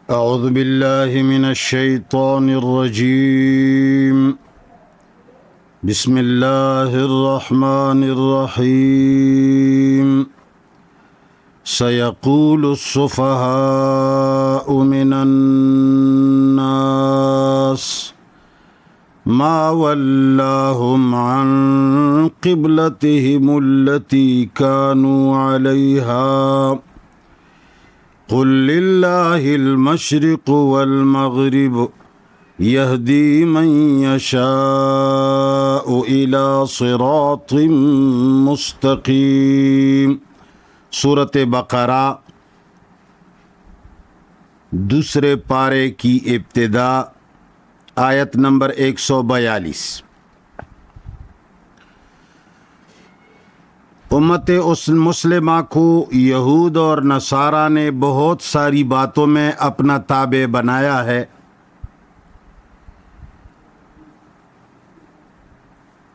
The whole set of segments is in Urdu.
أعوذ بالله من الشيطان الرجيم. بسم الله الرحمن الرحيم. سيقول السفهاء من الناس ما ولاهم عن قبلتهم التي كانوا عليها قل لله المشرق والمغرب يهدي من يشاء إلى صراط مستقيم. سورۃ بقرہ دوسرے پارے کی ابتدا، آیت نمبر 142. امت مسلمہ کو یہود اور نصارہ نے بہت ساری باتوں میں اپنا تابع بنایا ہے،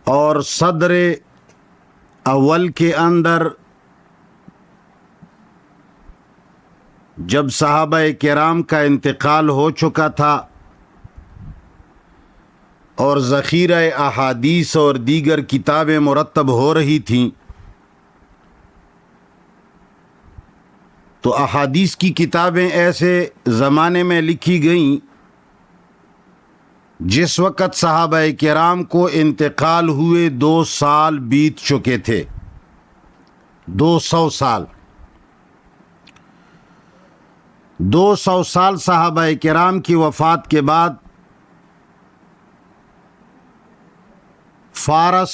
اور صدر اول کے اندر جب صحابہ کرام کا انتقال ہو چکا تھا اور ذخیرہ احادیث اور دیگر کتابیں مرتب ہو رہی تھیں، تو احادیث کی کتابیں ایسے زمانے میں لکھی گئیں جس وقت صحابہ کرام کو انتقال ہوئے 2 سال بیت چکے تھے. 200 سال 200 سال صحابہ کرام کی وفات کے بعد فارس،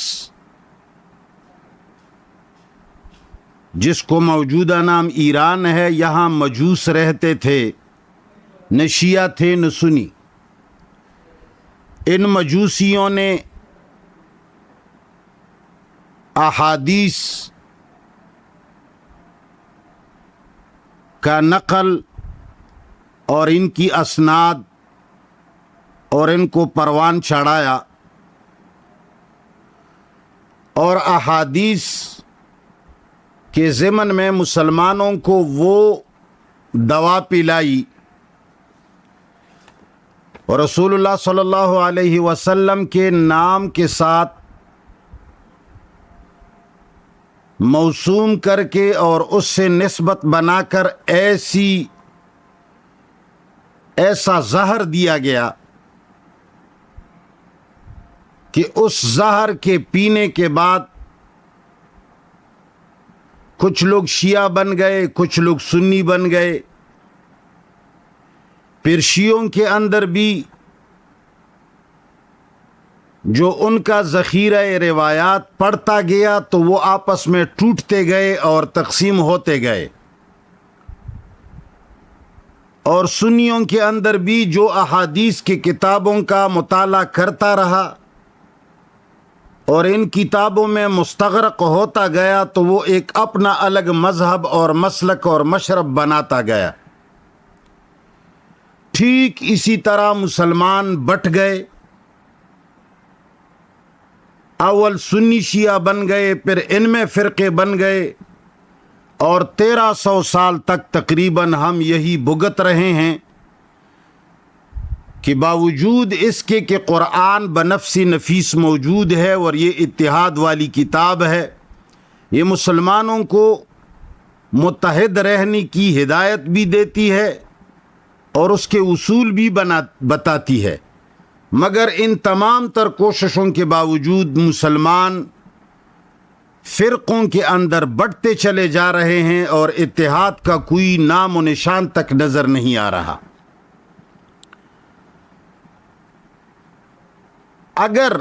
جس کو موجودہ نام ایران ہے، یہاں مجوس رہتے تھے، نہ شیعہ تھے نہ سنی. ان مجوسیوں نے احادیث کا نقل اور ان کی اسناد اور ان کو پروان چڑھایا، اور احادیث کے ضمن میں مسلمانوں کو وہ دوا پلائی، اور رسول اللہ صلی اللہ علیہ وسلم کے نام کے ساتھ موسوم کر کے اور اس سے نسبت بنا کر ایسا زہر دیا گیا کہ اس زہر کے پینے کے بعد کچھ لوگ شیعہ بن گئے، کچھ لوگ سنی بن گئے. پھر شیعوں کے اندر بھی جو ان کا ذخیرہ روایات پڑھتا گیا تو وہ آپس میں ٹوٹتے گئے اور تقسیم ہوتے گئے، اور سنیوں کے اندر بھی جو احادیث کی کتابوں کا مطالعہ کرتا رہا اور ان کتابوں میں مستغرق ہوتا گیا تو وہ ایک اپنا الگ مذہب اور مسلک اور مشرب بناتا گیا. ٹھیک اسی طرح مسلمان بٹ گئے، اول سنی شیعہ بن گئے، پھر ان میں فرقے بن گئے، اور 1300 سال تک تقریباً ہم یہی بھگت رہے ہیں کہ باوجود اس کے کہ قرآن بنفس نفیس موجود ہے اور یہ اتحاد والی کتاب ہے، یہ مسلمانوں کو متحد رہنے کی ہدایت بھی دیتی ہے اور اس کے اصول بھی بتاتی ہے، مگر ان تمام تر کوششوں کے باوجود مسلمان فرقوں کے اندر بٹتے چلے جا رہے ہیں اور اتحاد کا کوئی نام و نشان تک نظر نہیں آ رہا. اگر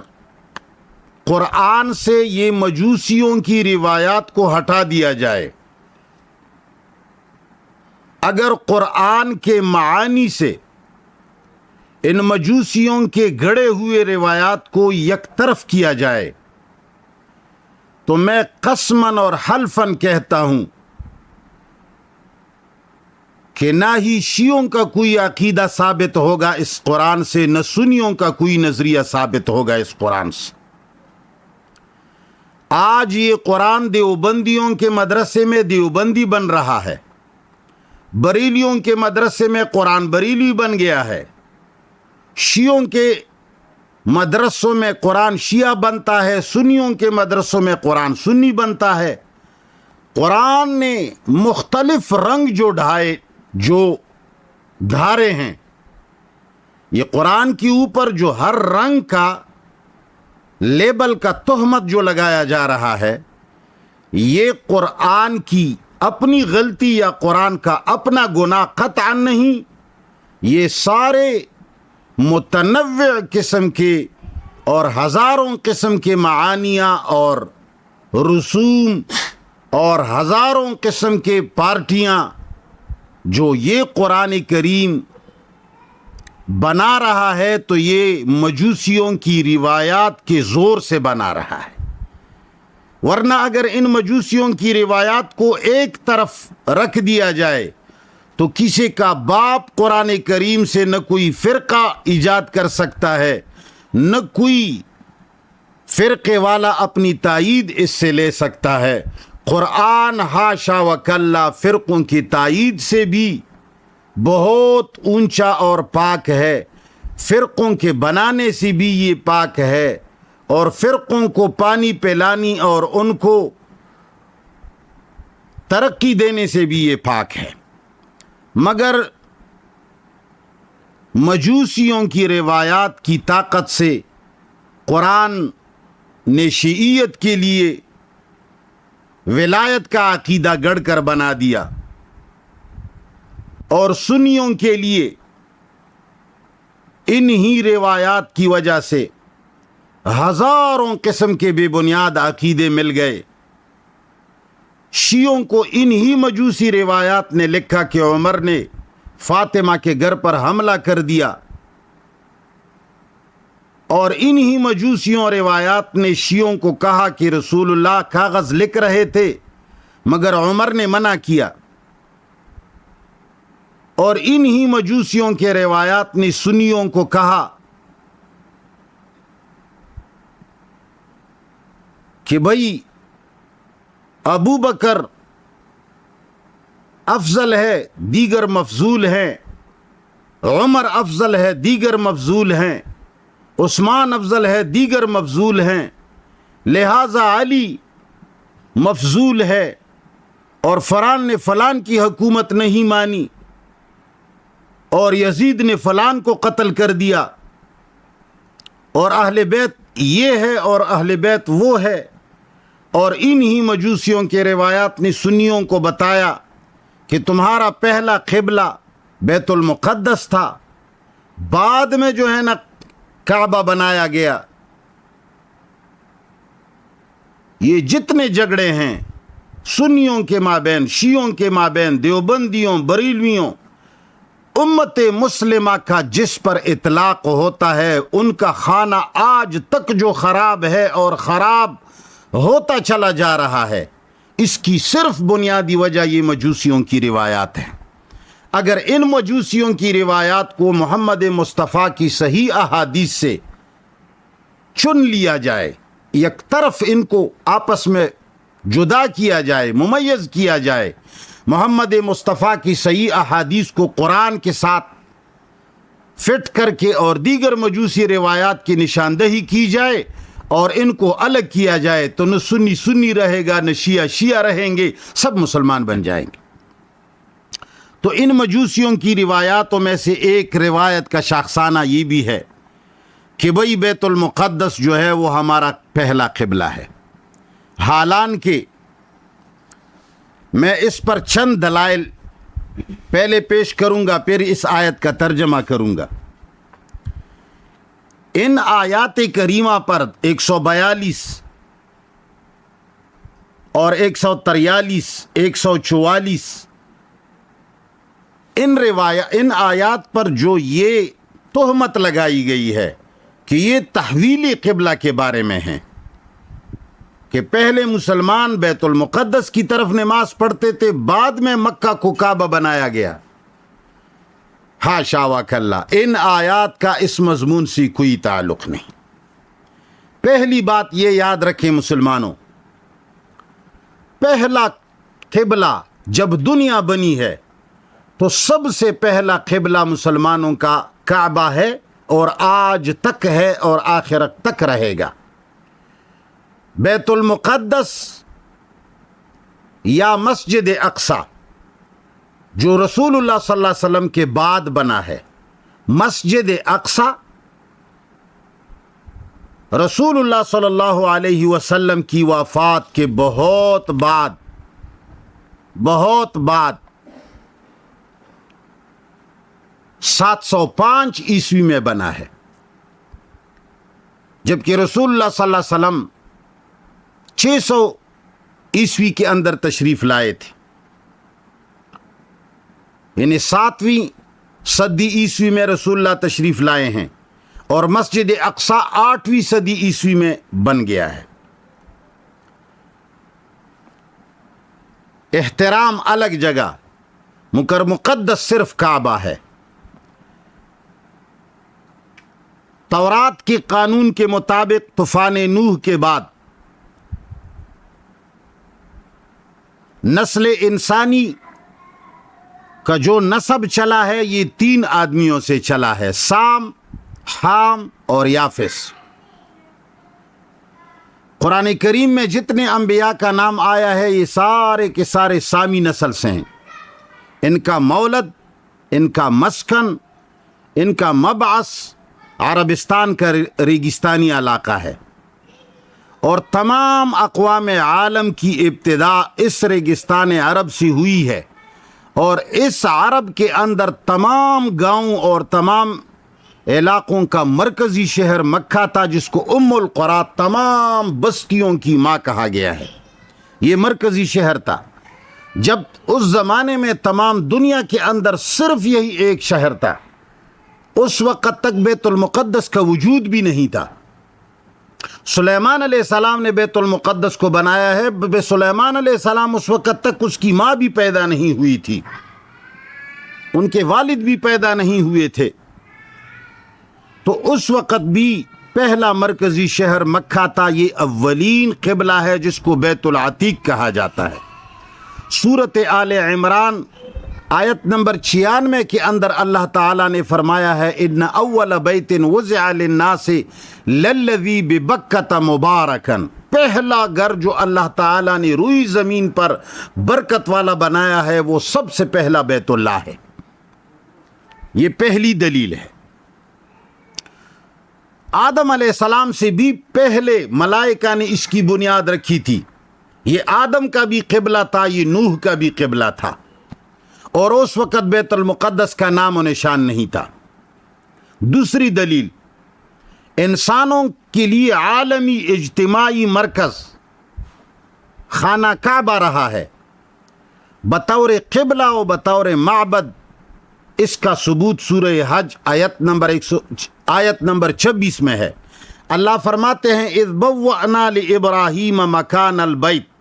قرآن سے یہ مجوسیوں کی روایات کو ہٹا دیا جائے، اگر قرآن کے معانی سے ان مجوسیوں کے گڑے ہوئے روایات کو یک طرف کیا جائے، تو میں قسماً اور حلفاً کہتا ہوں کہ نہ ہی شیعوں کا کوئی عقیدہ ثابت ہوگا اس قرآن سے، نہ سنیوں کا کوئی نظریہ ثابت ہوگا اس قرآن سے. آج یہ قرآن دیوبندیوں کے مدرسے میں دیوبندی بن رہا ہے، بریلیوں کے مدرسے میں قرآن بریلی بن گیا ہے، شیعوں کے مدرسوں میں قرآن شیعہ بنتا ہے، سنیوں کے مدرسوں میں قرآن سنی بنتا ہے۔ قرآن نے مختلف رنگ جو دھارے ہیں، یہ قرآن کے اوپر جو ہر رنگ کا لیبل کا تہمت جو لگایا جا رہا ہے، یہ قرآن کی اپنی غلطی یا قرآن کا اپنا گناہ قطعا نہیں، یہ سارے متنوع قسم کے اور ہزاروں قسم کے معانیاں اور رسوم اور ہزاروں قسم کے پارٹیاں جو یہ قرآن کریم بنا رہا ہے، تو یہ مجوسیوں کی روایات کے زور سے بنا رہا ہے۔ ورنہ اگر ان مجوسیوں کی روایات کو ایک طرف رکھ دیا جائے تو کسی کا باپ قرآن کریم سے نہ کوئی فرقہ ایجاد کر سکتا ہے، نہ کوئی فرقے والا اپنی تائید اس سے لے سکتا ہے۔ قرآن حاشا وکلا فرقوں کی تائید سے بھی بہت اونچا اور پاک ہے، فرقوں کے بنانے سے بھی یہ پاک ہے، اور فرقوں کو پانی پلانی اور ان کو ترقی دینے سے بھی یہ پاک ہے۔ مگر مجوسیوں کی روایات کی طاقت سے قرآن نے شیعیت کے لیے ولایت کا عقیدہ گڑھ کر بنا دیا، اور سنیوں کے لیے انہی روایات کی وجہ سے ہزاروں قسم کے بے بنیاد عقیدے مل گئے۔ شیعوں کو انہی مجوسی روایات نے لکھا کہ عمر نے فاطمہ کے گھر پر حملہ کر دیا، اور انہی مجوسیوں روایات نے شیعوں کو کہا کہ رسول اللہ کاغذ لکھ رہے تھے مگر عمر نے منع کیا، اور انہی مجوسیوں کے روایات نے سنیوں کو کہا کہ بھئی ابو بکر افضل ہے، دیگر مفضول ہیں، عمر افضل ہے، دیگر مفضول ہیں، عثمان افضل ہے، دیگر مفضول ہیں، لہذا علی مفضول ہے، اور فلان نے فلان کی حکومت نہیں مانی، اور یزید نے فلان کو قتل کر دیا، اور اہل بیت یہ ہے اور اہل بیت وہ ہے۔ اور انہی مجوسیوں کے روایات نے سنیوں کو بتایا کہ تمہارا پہلا قبلہ بیت المقدس تھا، بعد میں جو ہے نا کعبہ بنایا گیا۔ یہ جتنے جھگڑے ہیں سنیوں کے مابین، شیعوں کے مابین، دیوبندیوں، بریلویوں، امت مسلمہ کا جس پر اطلاق ہوتا ہے، ان کا خانہ آج تک جو خراب ہے اور خراب ہوتا چلا جا رہا ہے، اس کی صرف بنیادی وجہ یہ مجوسیوں کی روایات ہیں۔ اگر ان مجوسیوں کی روایات کو محمد مصطفیٰ کی صحیح احادیث سے چن لیا جائے، یک طرف ان کو آپس میں جدا کیا جائے، ممیز کیا جائے، محمد مصطفیٰ کی صحیح احادیث کو قرآن کے ساتھ فٹ کر کے اور دیگر مجوسی روایات کی نشاندہی کی جائے اور ان کو الگ کیا جائے، تو نہ سنی سنی رہے گا، نہ شیعہ شیعہ رہیں گے، سب مسلمان بن جائیں گے۔ تو ان مجوسیوں کی روایاتوں میں سے ایک روایت کا شاخسانہ یہ بھی ہے کہ بھئی بیت المقدس جو ہے وہ ہمارا پہلا قبلہ ہے، حالانکہ میں اس پر چند دلائل پہلے پیش کروں گا، پھر اس آیت کا ترجمہ کروں گا۔ ان آیات کریمہ پر 142 اور 143 144 ان آیات پر جو یہ تہمت لگائی گئی ہے کہ یہ تحویلی قبلہ کے بارے میں ہیں، کہ پہلے مسلمان بیت المقدس کی طرف نماز پڑھتے تھے، بعد میں مکہ کو کعبہ بنایا گیا، حاشا وکلا، ان آیات کا اس مضمون سے کوئی تعلق نہیں۔ پہلی بات یہ یاد رکھیں مسلمانوں، پہلا قبلہ جب دنیا بنی ہے تو سب سے پہلا قبلہ مسلمانوں کا کعبہ ہے اور آج تک ہے اور آخرت تک رہے گا۔ بیت المقدس یا مسجد اقصی جو رسول اللہ صلی اللہ علیہ وسلم کے بعد بنا ہے، مسجد اقصی رسول اللہ صلی اللہ علیہ وسلم کی وفات کے بہت بعد 705 عیسوی میں بنا ہے، جبکہ رسول اللہ صلی اللہ علیہ وسلم 600 عیسوی کے اندر تشریف لائے تھے، یعنی 7ویں صدی عیسوی میں رسول اللہ تشریف لائے ہیں، اور مسجد اقصی 8ویں صدی عیسوی میں بن گیا ہے۔ احترام الگ جگہ، مقدس صرف کعبہ ہے۔ تورات کے قانون کے مطابق طوفان نوح کے بعد نسل انسانی کا جو نسب چلا ہے یہ 3 آدمیوں سے چلا ہے، سام، حام اور یافس۔ قرآن کریم میں جتنے انبیاء کا نام آیا ہے یہ سارے کے سارے سامی نسل سے ہیں۔ ان کا مولد، ان کا مسکن، ان کا مبعث عربستان کا ریگستانی علاقہ ہے، اور تمام اقوام عالم کی ابتدا اس ریگستان عرب سے ہوئی ہے، اور اس عرب کے اندر تمام گاؤں اور تمام علاقوں کا مرکزی شہر مکہ تھا، جس کو ام القریٰ، تمام بستیوں کی ماں کہا گیا ہے۔ یہ مرکزی شہر تھا۔ جب اس زمانے میں تمام دنیا کے اندر صرف یہی ایک شہر تھا، اس وقت تک بیت المقدس کا وجود بھی نہیں تھا۔ سلیمان علیہ السلام نے بیت المقدس کو بنایا ہے۔ سلیمان علیہ السلام اس وقت تک اس کی ماں بھی پیدا نہیں ہوئی تھی، ان کے والد بھی پیدا نہیں ہوئے تھے، تو اس وقت بھی پہلا مرکزی شہر مکہ تھا۔ یہ اولین قبلہ ہے جس کو بیت العتیق کہا جاتا ہے۔ سورۃ آل عمران آیت نمبر 96 کے اندر اللہ تعالیٰ نے فرمایا ہے، ان اول بیت وضع للناس للذی ببکۃ مبارکا، پہلا گھر جو اللہ تعالیٰ نے روئی زمین پر برکت والا بنایا ہے وہ سب سے پہلا بیت اللہ ہے۔ یہ پہلی دلیل ہے۔ آدم علیہ السلام سے بھی پہلے ملائکہ نے اس کی بنیاد رکھی تھی۔ یہ آدم کا بھی قبلہ تھا، یہ نوح کا بھی قبلہ تھا، اور اس وقت بیت المقدس کا نام و نشان نہیں تھا۔ دوسری دلیل، انسانوں کے لیے عالمی اجتماعی مرکز خانہ کعبہ رہا ہے بطور قبلہ و بطور معبد۔ اس کا ثبوت سورہ حج آیت نمبر 26 میں ہے۔ اللہ فرماتے ہیں، اذ بوأنا لإبراہیم مکان البیت،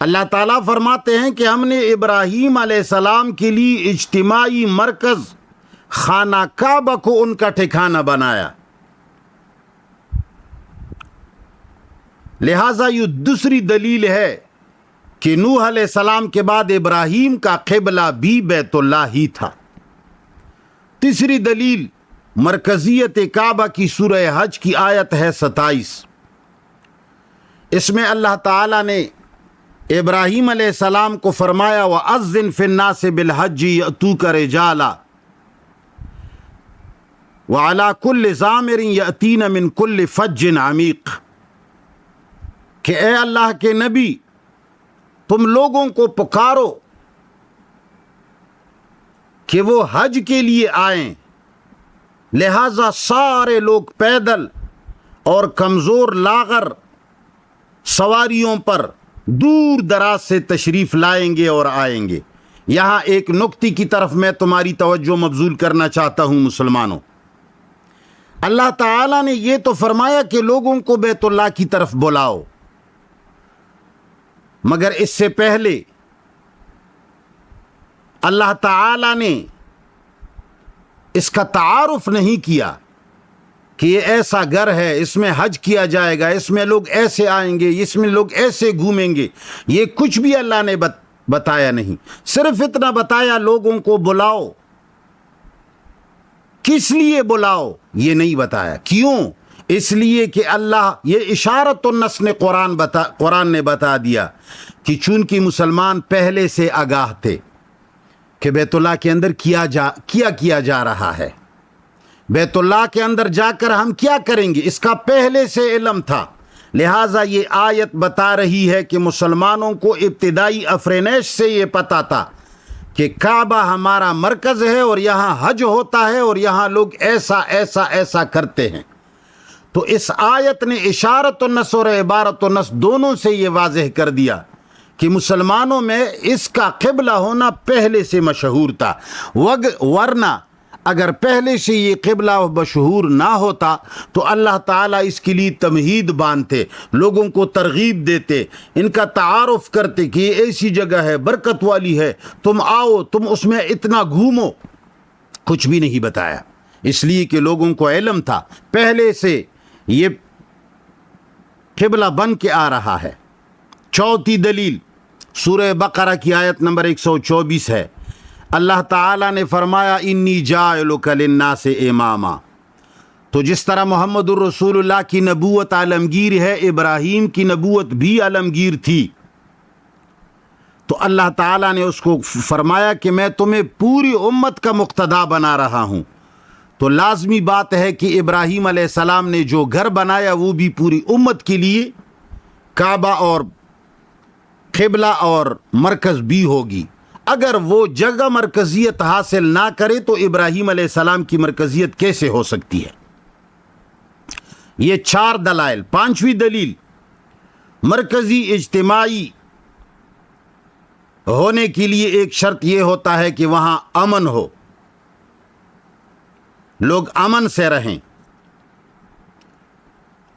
اللہ تعالیٰ فرماتے ہیں کہ ہم نے ابراہیم علیہ السلام کے لیے اجتماعی مرکز خانہ کعبہ کو ان کا ٹھکانہ بنایا۔ لہٰذا یہ دوسری دلیل ہے کہ نوح علیہ السلام کے بعد ابراہیم کا قبلہ بھی بیت اللہ ہی تھا۔ تیسری دلیل، مرکزیت کعبہ کی سورہ حج کی آیت ہے 27۔ اس میں اللہ تعالیٰ نے ابراہیم علیہ السلام کو فرمایا، وَأَذِّن فِي النَّاسِ بِالْحَجِّ يَأْتُوكَ رِجَالًا وَعَلَى كُلِّ ضَامِرٍ يَأْتِينَ مِنْ كُلِّ فَجٍّ عَمِيقٍ، کہ اے اللہ کے نبی تم لوگوں کو پکارو کہ وہ حج کے لیے آئیں، لہٰذا سارے لوگ پیدل اور کمزور لاغر سواریوں پر دور دراز سے تشریف لائیں گے اور آئیں گے۔ یہاں ایک نکتے کی طرف میں تمہاری توجہ مبذول کرنا چاہتا ہوں مسلمانوں۔ اللہ تعالیٰ نے یہ تو فرمایا کہ لوگوں کو بیت اللہ کی طرف بلاؤ، مگر اس سے پہلے اللہ تعالیٰ نے اس کا تعارف نہیں کیا کہ یہ ایسا گھر ہے، اس میں حج کیا جائے گا، اس میں لوگ ایسے آئیں گے، اس میں لوگ ایسے گھومیں گے۔ یہ کچھ بھی اللہ نے بتایا نہیں، صرف اتنا بتایا لوگوں کو بلاؤ، کس لیے بلاؤ یہ نہیں بتایا۔ کیوں؟ اس لیے کہ اللہ، یہ اشارت النص نے قرآن نے بتا دیا کہ چونکہ مسلمان پہلے سے آگاہ تھے کہ بیت اللہ کے اندر کیا جا رہا ہے، بیت اللہ کے اندر جا کر ہم کیا کریں گے، اس کا پہلے سے علم تھا۔ لہٰذا یہ آیت بتا رہی ہے کہ مسلمانوں کو ابتدائی افرینش سے یہ پتا تھا کہ کعبہ ہمارا مرکز ہے اور یہاں حج ہوتا ہے اور یہاں لوگ ایسا ایسا ایسا کرتے ہیں۔ تو اس آیت نے اشارت النص اور عبارت النص دونوں سے یہ واضح کر دیا کہ مسلمانوں میں اس کا قبلہ ہونا پہلے سے مشہور تھا، ورنہ اگر پہلے سے یہ قبلہ مشہور نہ ہوتا تو اللہ تعالیٰ اس کے لیے تمہید باندھتے، لوگوں کو ترغیب دیتے، ان کا تعارف کرتے کہ یہ ایسی جگہ ہے، برکت والی ہے، تم آؤ، تم اس میں اتنا گھومو۔ کچھ بھی نہیں بتایا، اس لیے کہ لوگوں کو علم تھا، پہلے سے یہ قبلہ بن کے آ رہا ہے۔ چوتھی دلیل سورہ بقرہ کی آیت نمبر 124 ہے۔ اللہ تعالیٰ نے فرمایا انی جاعلک للناس اماما۔ تو جس طرح محمد الرسول اللہ کی نبوت عالمگیر ہے، ابراہیم کی نبوت بھی عالمگیر تھی، تو اللہ تعالیٰ نے اس کو فرمایا کہ میں تمہیں پوری امت کا مقتدا بنا رہا ہوں۔ تو لازمی بات ہے کہ ابراہیم علیہ السلام نے جو گھر بنایا وہ بھی پوری امت کے لیے کعبہ اور قبلہ اور مرکز بھی ہوگی۔ اگر وہ جگہ مرکزیت حاصل نہ کرے تو ابراہیم علیہ السلام کی مرکزیت کیسے ہو سکتی ہے؟ یہ 4 دلائل۔ 5ویں دلیل، مرکزی اجتماعی ہونے کے لیے ایک شرط یہ ہوتا ہے کہ وہاں امن ہو، لوگ امن سے رہیں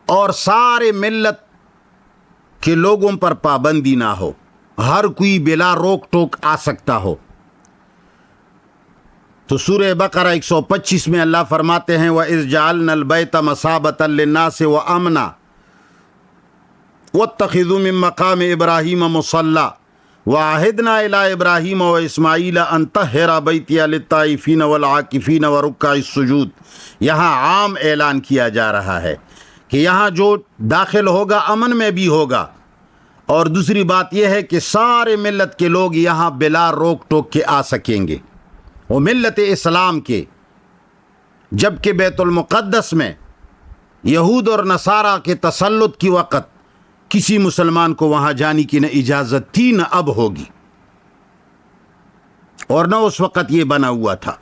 اور سارے ملت کے لوگوں پر پابندی نہ ہو، ہر کوئی بلا روک ٹوک آ سکتا ہو۔ تو سورہ بقرہ 125 میں اللہ فرماتے ہیں وَإِذْ جَعَلْنَا الْبَيْتَ مَثَابَةً لِلنَّاسِ وَأَمْنًا وَاتَّخِذُوا مِن مَّقَامِ إِبْرَاهِيمَ مُصَلًّى وَعَهِدْنَا إِلَىٰ إِبْرَاهِيمَ وَإِسْمَاعِيلَ أَن طَهِّرَ بَيْتِيَ لِلطَّائِفِينَ وَالْعَاكِفِينَ وَرُكَّعِ السُّجُودِ۔ یہاں عام اعلان کیا جا رہا ہے کہ یہاں جو داخل ہوگا امن میں بھی ہوگا، اور دوسری بات یہ ہے کہ سارے ملت کے لوگ یہاں بلا روک ٹوک کے آ سکیں گے، وہ ملت اسلام کے۔ جبکہ بیت المقدس میں یہود اور نصارہ کے تسلط کی وقت کسی مسلمان کو وہاں جانے کی نہ اجازت تھی نہ اب ہوگی، اور نہ اس وقت یہ بنا ہوا تھا۔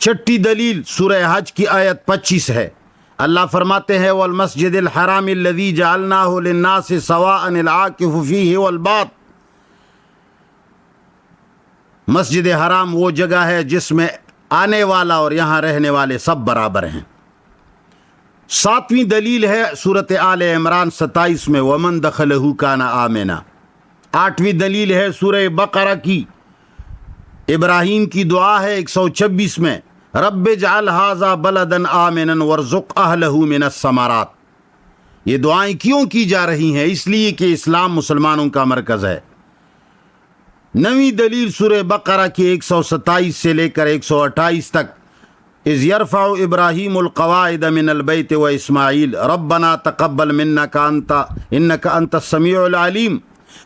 6ٹھی دلیل سورہ حج کی آیت 25 ہے۔ اللہ فرماتے ہیں والمسجد الحرام الذی جعلناہ للناس سواء العاکف فیہ والباد۔ مسجد حرام وہ جگہ ہے جس میں آنے والا اور یہاں رہنے والے سب برابر ہیں۔ 7ویں دلیل ہے سورۃ آل عمران 27 میں ومن دخلہ کان آمنا۔ 8ویں دلیل ہے سورہ بقرہ کی ابراہیم کی دعا ہے 126 میں رب اجعل ھذا بلدا آمنا وارزق اہلہ من الثمرات۔ یہ دعائیں کیوں کی جا رہی ہیں؟ اس لیے کہ اسلام مسلمانوں کا مرکز ہے۔ 9ویں دلیل سورہ بقرہ کی 127 سے لے کر 128 تک اذ یرفع ابراہیم القواعد من البیت و اسماعیل ربنا تقبل منک انک انت السمیع العلیم۔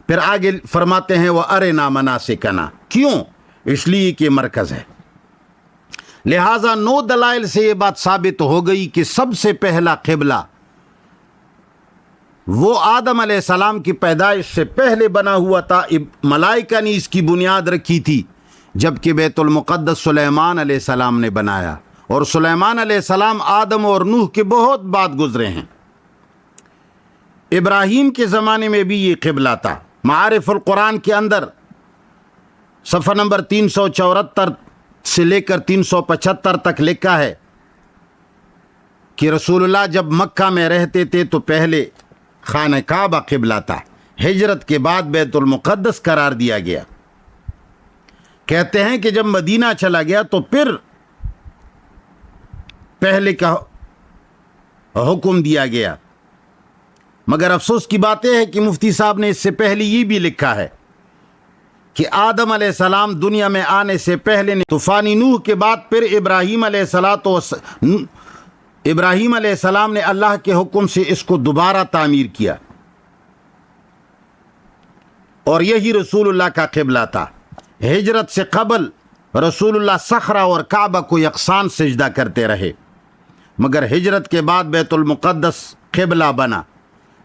پھر آگے فرماتے ہیں وارنا مناسکنا۔ کیوں؟ اس لیے کہ مرکز ہے۔ لہٰذا 9 دلائل سے یہ بات ثابت ہو گئی کہ سب سے پہلا قبلہ وہ آدم علیہ السلام کی پیدائش سے پہلے بنا ہوا تھا، ملائکہ نے اس کی بنیاد رکھی تھی، جبکہ بیت المقدس سلیمان علیہ السلام نے بنایا، اور سلیمان علیہ السلام آدم اور نوح کے بہت بعد گزرے ہیں۔ ابراہیم کے زمانے میں بھی یہ قبلہ تھا۔ معارف القرآن کے اندر صفحہ نمبر 374 سے لے کر 375 تک لکھا ہے کہ رسول اللہ جب مکہ میں رہتے تھے تو پہلے خانہ کعبہ قبلہ تھا، ہجرت کے بعد بیت المقدس قرار دیا گیا۔ کہتے ہیں کہ جب مدینہ چلا گیا تو پھر پہلے کا حکم دیا گیا، مگر افسوس کی بات یہ ہے کہ مفتی صاحب نے اس سے پہلے یہ بھی لکھا ہے کہ آدم علیہ السلام دنیا میں آنے سے پہلے نے طوفان نوح کے بعد پھر ابراہیم علیہ السلام نے اللہ کے حکم سے اس کو دوبارہ تعمیر کیا، اور یہی رسول اللہ کا قبلہ تھا۔ ہجرت سے قبل رسول اللہ صخرہ اور کعبہ کو یکساں سجدہ کرتے رہے، مگر ہجرت کے بعد بیت المقدس قبلہ بنا۔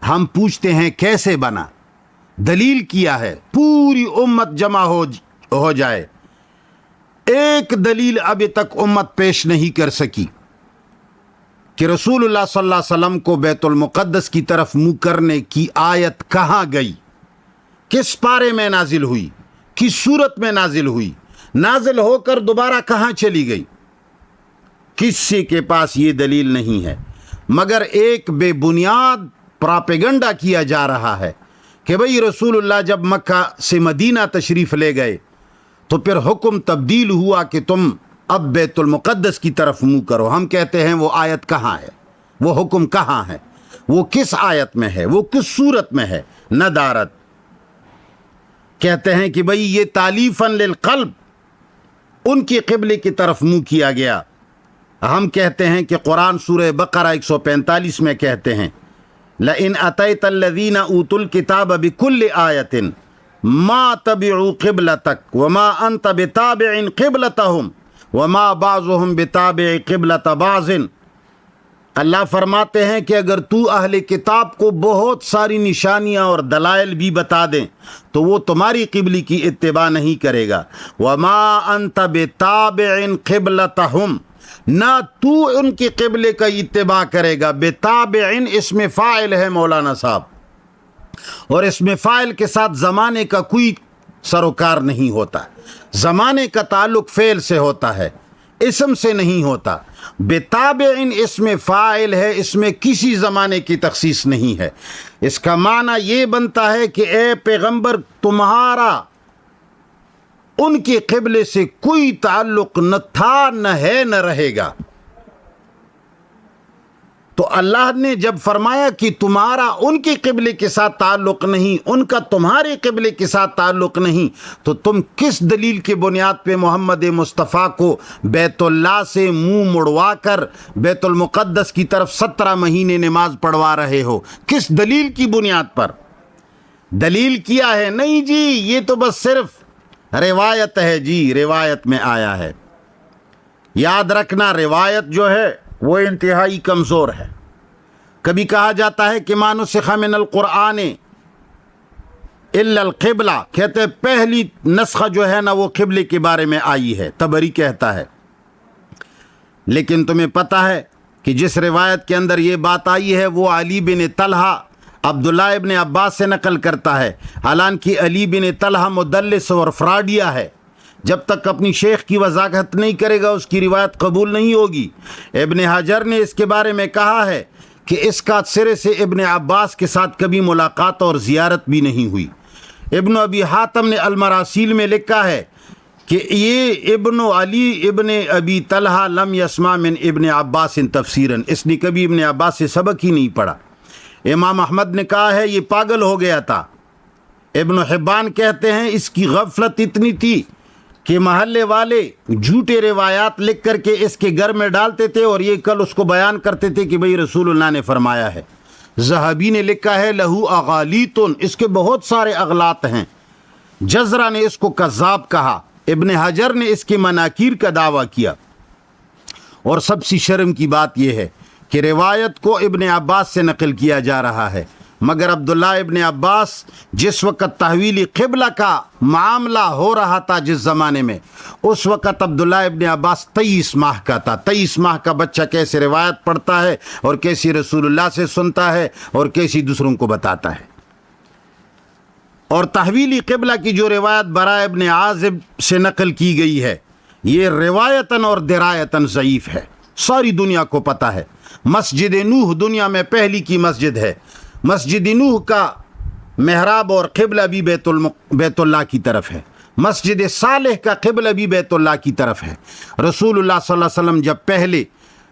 ہم پوچھتے ہیں کیسے بنا؟ دلیل کیا ہے؟ پوری امت جمع ہو جائے، ایک دلیل ابھی تک امت پیش نہیں کر سکی کہ رسول اللہ صلی اللہ علیہ وسلم کو بیت المقدس کی طرف منہ کرنے کی آیت کہاں گئی، کس پارے میں نازل ہوئی، کس صورت میں نازل ہوئی، نازل ہو کر دوبارہ کہاں چلی گئی؟ کسی کے پاس یہ دلیل نہیں ہے، مگر ایک بے بنیاد پراپیگنڈا کیا جا رہا ہے کہ بھئی رسول اللہ جب مکہ سے مدینہ تشریف لے گئے تو پھر حکم تبدیل ہوا کہ تم اب بیت المقدس کی طرف منہ کرو۔ ہم کہتے ہیں وہ آیت کہاں ہے، وہ حکم کہاں ہے، وہ کس آیت میں ہے، وہ کس صورت میں ہے؟ ندارت۔ کہتے ہیں کہ بھئی یہ تالیفاً للقلب، ان کی قبلے کی طرف منہ کیا گیا۔ ہم کہتے ہیں کہ قرآن سورہ بقرہ 145 میں کہتے ہیں لَإِنْ أَتَيْتَ الَّذِينَ أُوتُوا الْكِتَابَ بِكُلِّ آيَةٍ مَا تَبِعُوا قِبْلَتَكَ وَمَا أَنْتَ بِتَابِعٍ قِبْلَتَهُمْ وَمَا بَعْضُهُمْ بِتَابِعِ قِبْلَةَ بَعْضٍ۔ اللہ فرماتے ہیں کہ اگر تو اہل کتاب کو بہت ساری نشانیاں اور دلائل بھی بتا دیں تو وہ تمہاری قبلے کی اتباع نہیں کرے گا۔ وَمَا أَنْتَ بِتَابِعٍ قِبْلَتَهُمْ، نہ تو ان کی قبلے کا اتباع کرے گا۔ بتابعن اس میں فاعل ہے مولانا صاحب، اور اس میں فاعل کے ساتھ زمانے کا کوئی سروکار نہیں ہوتا، زمانے کا تعلق فعل سے ہوتا ہے، اسم سے نہیں ہوتا۔ بتابعن اس میں فاعل ہے، اس میں کسی زمانے کی تخصیص نہیں ہے۔ اس کا معنی یہ بنتا ہے کہ اے پیغمبر تمہارا ان کے قبلے سے کوئی تعلق نہ تھا، نہ ہے، نہ رہے گا۔ تو اللہ نے جب فرمایا کہ تمہارا ان کے قبلے کے ساتھ تعلق نہیں، ان کا تمہارے قبلے کے ساتھ تعلق نہیں، تو تم کس دلیل کی بنیاد پہ محمد مصطفیٰ کو بیت اللہ سے منہ مڑوا کر بیت المقدس کی طرف 17 مہینے نماز پڑھوا رہے ہو؟ کس دلیل کی بنیاد پر دلیل کیا ہے؟ نہیں جی، یہ تو بس صرف روایت ہے جی، روایت میں آیا ہے۔ یاد رکھنا روایت جو ہے وہ انتہائی کمزور ہے۔ کبھی کہا جاتا ہے کہ ما نسخ من القرآن الا القبلہ، کہتے ہیں پہلی نسخہ جو ہے نا وہ قبلے کے بارے میں آئی ہے، طبری کہتا ہے۔ لیکن تمہیں پتہ ہے کہ جس روایت کے اندر یہ بات آئی ہے وہ علی بن طلحہ عبداللہ ابن عباس سے نقل کرتا ہے، حالانکہ علی بن طلحہ مدلس اور فراڈیا ہے۔ جب تک اپنی شیخ کی وضاحت نہیں کرے گا اس کی روایت قبول نہیں ہوگی۔ ابن حجر نے اس کے بارے میں کہا ہے کہ اس کا سرے سے ابن عباس کے ساتھ کبھی ملاقات اور زیارت بھی نہیں ہوئی۔ ابن ابی حاتم نے المراسیل میں لکھا ہے کہ یہ ابن علی ابن ابی طلحہ لم یسمع من ابن عباس تفسیراً، اس نے کبھی ابن عباس سے سبق ہی نہیں پڑھا۔ امام احمد نے کہا ہے یہ پاگل ہو گیا تھا۔ ابن حبان کہتے ہیں اس کی غفلت اتنی تھی کہ محلے والے جھوٹے روایات لکھ کر کے اس کے گھر میں ڈالتے تھے اور یہ کل اس کو بیان کرتے تھے کہ بھئی رسول اللہ نے فرمایا ہے۔ ذہبی نے لکھا ہے لہو اغالیتن، اس کے بہت سارے اغلاط ہیں۔ جزرہ نے اس کو کذاب کہا۔ ابن حجر نے اس کے مناکیر کا دعویٰ کیا۔ اور سب سے شرم کی بات یہ ہے کہ روایت کو ابن عباس سے نقل کیا جا رہا ہے، مگر عبداللہ ابن عباس جس وقت تحویل قبلہ کا معاملہ ہو رہا تھا جس زمانے میں، اس وقت عبداللہ ابن عباس 23 ماہ کا تھا۔ 23 ماہ کا بچہ کیسے روایت پڑھتا ہے اور کیسی رسول اللہ سے سنتا ہے اور کیسی دوسروں کو بتاتا ہے۔ اور تحویل قبلہ کی جو روایت براء ابن عازب سے نقل کی گئی ہے یہ روایتاً اور درایتاً ضعیف ہے، ساری دنیا کو پتہ ہے۔ مسجد نوح دنیا میں پہلی کی مسجد ہے۔ مسجد نوح کا محراب اور قبلہ بھی بیت اللہ کی طرف ہے۔ مسجد صالح کا قبلہ بھی بیت اللہ کی طرف ہے۔ رسول اللہ صلی اللہ علیہ وسلم جب پہلے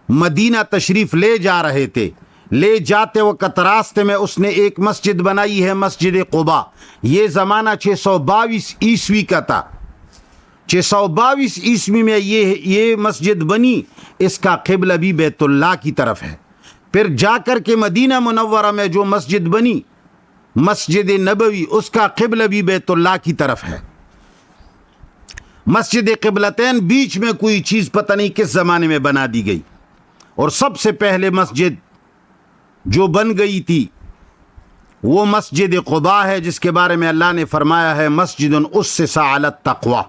مدینہ تشریف لے جا رہے تھے، لے جاتے وقت راستے میں اس نے ایک مسجد بنائی ہے، مسجد قباء۔ یہ زمانہ 622 عیسوی کا تھا۔ 622 عیسوی میں یہ مسجد بنی، اس کا قبلہ بھی بیت اللہ کی طرف ہے۔ پھر جا کر کے مدینہ منورہ میں جو مسجد بنی، مسجد نبوی، اس کا قبلہ بھی بیت اللہ کی طرف ہے۔ مسجد قبلتین بیچ میں کوئی چیز پتہ نہیں کس زمانے میں بنا دی گئی، اور سب سے پہلے مسجد جو بن گئی تھی وہ مسجد قباء ہے، جس کے بارے میں اللہ نے فرمایا ہے مسجد اسس علی التقوی۔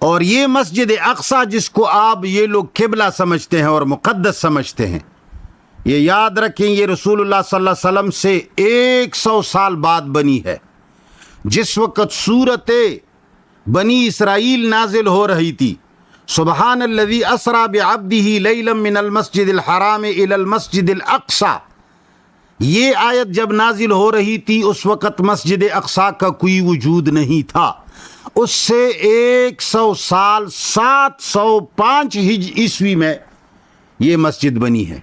اور یہ مسجد اقصی جس کو آپ یہ لوگ قبلہ سمجھتے ہیں اور مقدس سمجھتے ہیں، یہ یاد رکھیں یہ رسول اللہ صلی اللہ علیہ وسلم سے 100 سال بعد بنی ہے۔ جس وقت سورت بنی اسرائیل نازل ہو رہی تھی، سبحان الذی اسری بعبدہ لیلا من المسجد الحرام الی المسجد الاقصی، یہ آیت جب نازل ہو رہی تھی اس وقت مسجد اقصی کا کوئی وجود نہیں تھا۔ اس سے 100 سال 705 عیسوی میں یہ مسجد بنی ہے،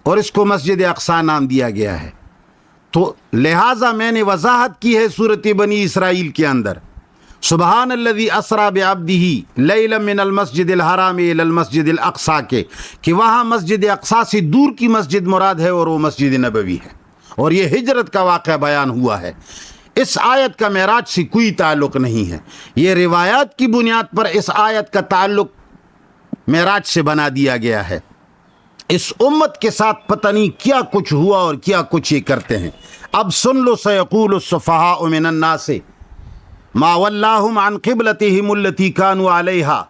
اور اس کو مسجد اقصی نام دیا گیا ہے۔ تو لہٰذا میں نے وضاحت کی ہے سورۃ بنی اسرائیل کے اندر، سبحان الذی اسری بعبدہ لیلا من المسجد الحرام الی المسجد الاقصی کے، کہ وہاں مسجد اقصی سے دور کی مسجد مراد ہے اور وہ مسجد نبوی ہے، اور یہ ہجرت کا واقعہ بیان ہوا ہے۔ اس آیت کا معراج سے کوئی تعلق نہیں ہے، یہ روایات کی بنیاد پر اس آیت کا تعلق معراج سے بنا دیا گیا ہے۔ اس امت کے ساتھ پتہ نہیں کیا کچھ ہوا اور کیا کچھ یہ کرتے ہیں۔ اب سن لو، سیقول السفہاء من الناس ما ولاہم عن قبلتہم التی کانوا علیہا۔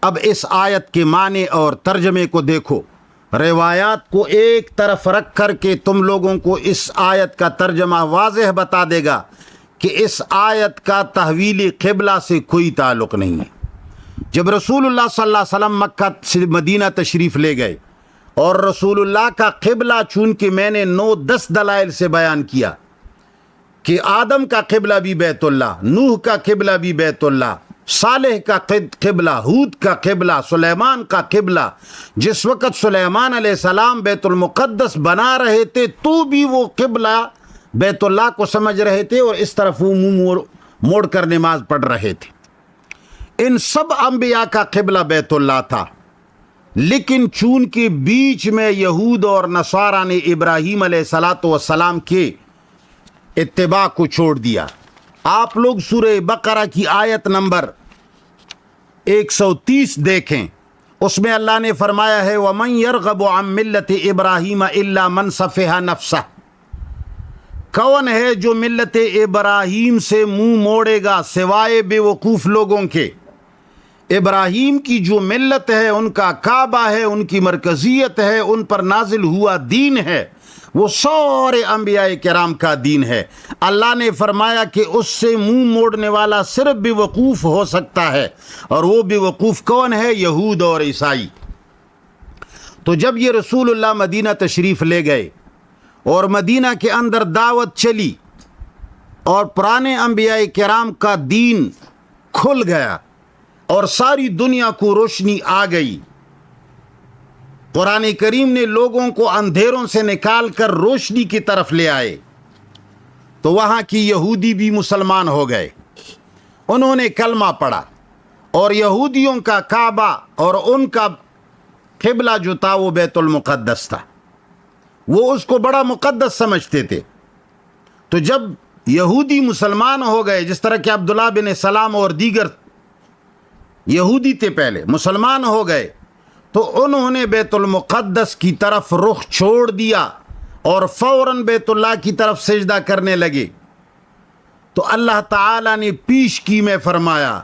اب اس آیت کے معنی اور ترجمے کو دیکھو، روایات کو ایک طرف رکھ کر کے تم لوگوں کو اس آیت کا ترجمہ واضح بتا دے گا کہ اس آیت کا تحویل قبلہ سے کوئی تعلق نہیں ہے۔ جب رسول اللہ صلی اللہ علیہ وسلم مکہ سے مدینہ تشریف لے گئے، اور رسول اللہ کا قبلہ چونکہ میں نے 9-10 دلائل سے بیان کیا کہ آدم کا قبلہ بھی بیت اللہ، نوح کا قبلہ بھی بیت اللہ، صالح کا قبلہ، ہود کا قبلہ، سلیمان کا قبلہ۔ جس وقت سلیمان علیہ السلام بیت المقدس بنا رہے تھے تو بھی وہ قبلہ بیت اللہ کو سمجھ رہے تھے، اور اس طرف وہ منہ موڑ کر نماز پڑھ رہے تھے۔ ان سب انبیاء کا قبلہ بیت اللہ تھا، لیکن چونکہ بیچ میں یہود اور نصارہ نے ابراہیم علیہ السلام کے اتباع کو چھوڑ دیا۔ آپ لوگ سورہ بقرہ کی آیت نمبر 130 دیکھیں، اس میں اللہ نے فرمایا ہے وَمَن يَرْغَبُ عَن مِّلَّةِ إِبْرَاهِيمَ إِلَّا مَن سَفِهَ نَفْسَهُ۔ کون ہے جو ملت ابراہیم سے منہ موڑے گا سوائے بے وقوف لوگوں کے؟ ابراہیم کی جو ملت ہے، ان کا کعبہ ہے، ان کی مرکزیت ہے، ان پر نازل ہوا دین ہے، وہ سارے انبیاء کرام کا دین ہے۔ اللہ نے فرمایا کہ اس سے منہ موڑنے والا صرف بے وقوف ہو سکتا ہے، اور وہ بے وقوف کون ہے؟ یہود اور عیسائی۔ تو جب یہ رسول اللہ مدینہ تشریف لے گئے اور مدینہ کے اندر دعوت چلی اور پرانے انبیاء کرام کا دین کھل گیا اور ساری دنیا کو روشنی آ گئی، قرآن کریم نے لوگوں کو اندھیروں سے نکال کر روشنی کی طرف لے آئے، تو وہاں کی یہودی بھی مسلمان ہو گئے، انہوں نے کلمہ پڑھا، اور یہودیوں کا کعبہ اور ان کا قبلہ جو تھا وہ بیت المقدس تھا، وہ اس کو بڑا مقدس سمجھتے تھے۔ تو جب یہودی مسلمان ہو گئے، جس طرح کہ عبداللہ بن سلام اور دیگر یہودی تھے پہلے، مسلمان ہو گئے، تو انہوں نے بیت المقدس کی طرف رخ چھوڑ دیا اور فوراً بیت اللہ کی طرف سجدہ کرنے لگے۔ تو اللہ تعالیٰ نے پیشگی میں فرمایا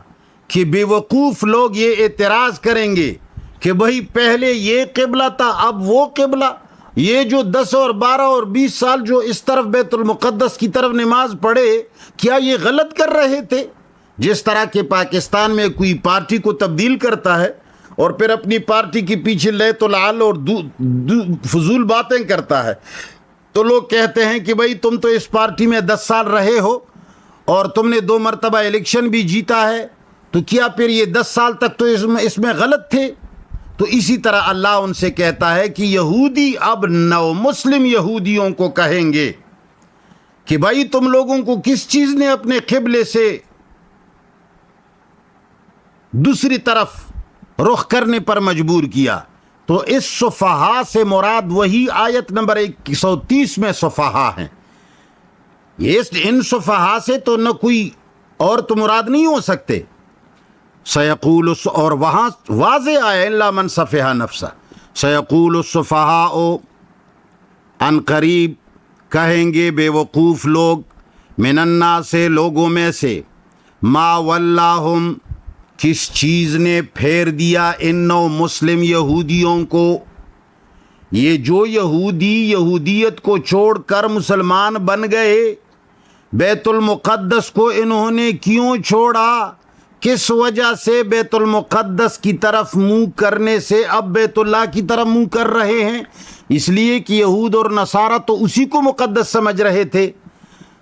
کہ بے وقوف لوگ یہ اعتراض کریں گے کہ بھئی پہلے یہ قبلہ تھا، اب وہ قبلہ، یہ جو 10 اور 12 اور 20 سال جو اس طرف بیت المقدس کی طرف نماز پڑھے، کیا یہ غلط کر رہے تھے؟ جس طرح کہ پاکستان میں کوئی پارٹی کو تبدیل کرتا ہے اور پھر اپنی پارٹی کے پیچھے لیت العال اور فضول باتیں کرتا ہے، تو لوگ کہتے ہیں کہ بھئی تم تو اس پارٹی میں 10 سال رہے ہو اور تم نے 2 مرتبہ الیکشن بھی جیتا ہے، تو کیا پھر یہ 10 سال تک تو اس میں غلط تھے؟ تو تو اسی طرح اللہ ان سے کہتا ہے کہ یہودی اب نو مسلم یہودیوں کو کہیں گے کہ بھائی تم لوگوں کو کس چیز نے اپنے قبلے سے دوسری طرف رخ کرنے پر مجبور کیا؟ تو اس صفحہ سے مراد وہی آیت نمبر 130 میں صفحہ ہیں. ان صفحہ سے تو نہ کوئی اور تو مراد نہیں ہو سکتے. سیقول، اور وہاں واضح آیا الا من صفح نفسہ. سیقول الصفحاء، ان قریب کہیں گے بے وقوف لوگ، من الناس سے لوگوں میں سے، ما ولاہم کس چیز نے پھیر دیا ان نو مسلم یہودیوں کو. یہ جو یہودی یہودیت کو چھوڑ کر مسلمان بن گئے، بیت المقدس کو انہوں نے کیوں چھوڑا؟ کس وجہ سے بیت المقدس کی طرف منہ کرنے سے اب بیت اللہ کی طرف منہ کر رہے ہیں؟ اس لیے کہ یہود اور نصارہ تو اسی کو مقدس سمجھ رہے تھے.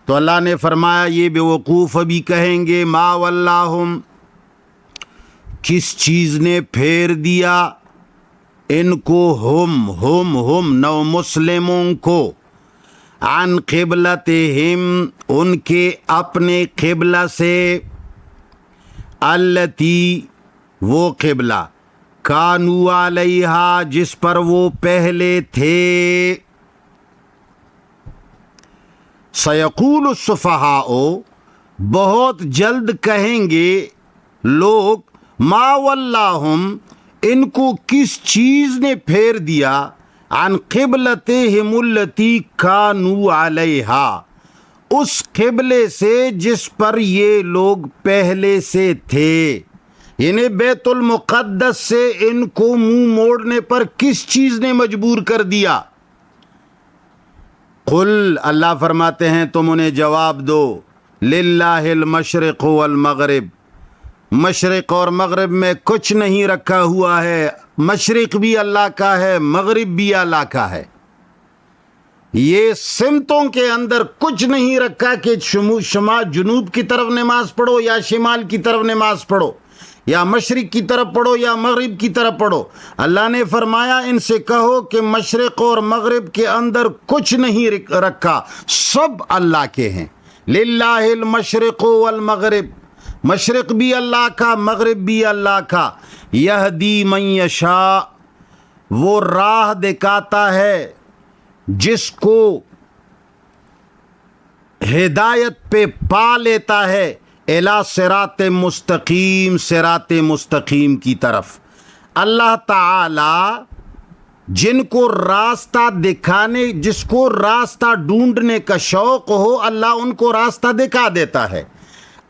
تو اللہ نے فرمایا یہ بے وقوف ابھی کہیں گے ما ولاہم کس چیز نے پھیر دیا ان کو، ہم نو مسلموں کو، عن قبلتہم ان کے اپنے قبلہ سے، التی وہ قبلہ، کانوا علیہا جس پر وہ پہلے تھے. سیقول الصفحاء بہت جلد کہیں گے لوگ، ما ولاہم ان کو کس چیز نے پھیر دیا، عن قبلتہم التی کانوا علیہا اس قبلے سے جس پر یہ لوگ پہلے سے تھے. یعنی بیت المقدس سے ان کو منہ موڑنے پر کس چیز نے مجبور کر دیا؟ قل اللہ فرماتے ہیں تم انہیں جواب دو، للہ المشرق والمغرب، مشرق اور مغرب میں کچھ نہیں رکھا ہوا ہے. مشرق بھی اللہ کا ہے، مغرب بھی اللہ کا ہے. یہ سمتوں کے اندر کچھ نہیں رکھا کہ شمال جنوب کی طرف نماز پڑھو یا شمال کی طرف نماز پڑھو، یا مشرق کی طرف پڑھو یا مغرب کی طرف پڑھو. اللہ نے فرمایا ان سے کہو کہ مشرق اور مغرب کے اندر کچھ نہیں رکھا، سب اللہ کے ہیں. للہ المشرق والمغرب، مشرق بھی اللہ کا، مغرب بھی اللہ کا. یہدی من یشاء وہ راہ دکھاتا ہے جس کو ہدایت پہ پا لیتا ہے، الی صراط مستقیم، صراط مستقیم کی طرف. اللہ تعالی جن کو راستہ دکھانے، جس کو راستہ ڈھونڈنے کا شوق ہو، اللہ ان کو راستہ دکھا دیتا ہے.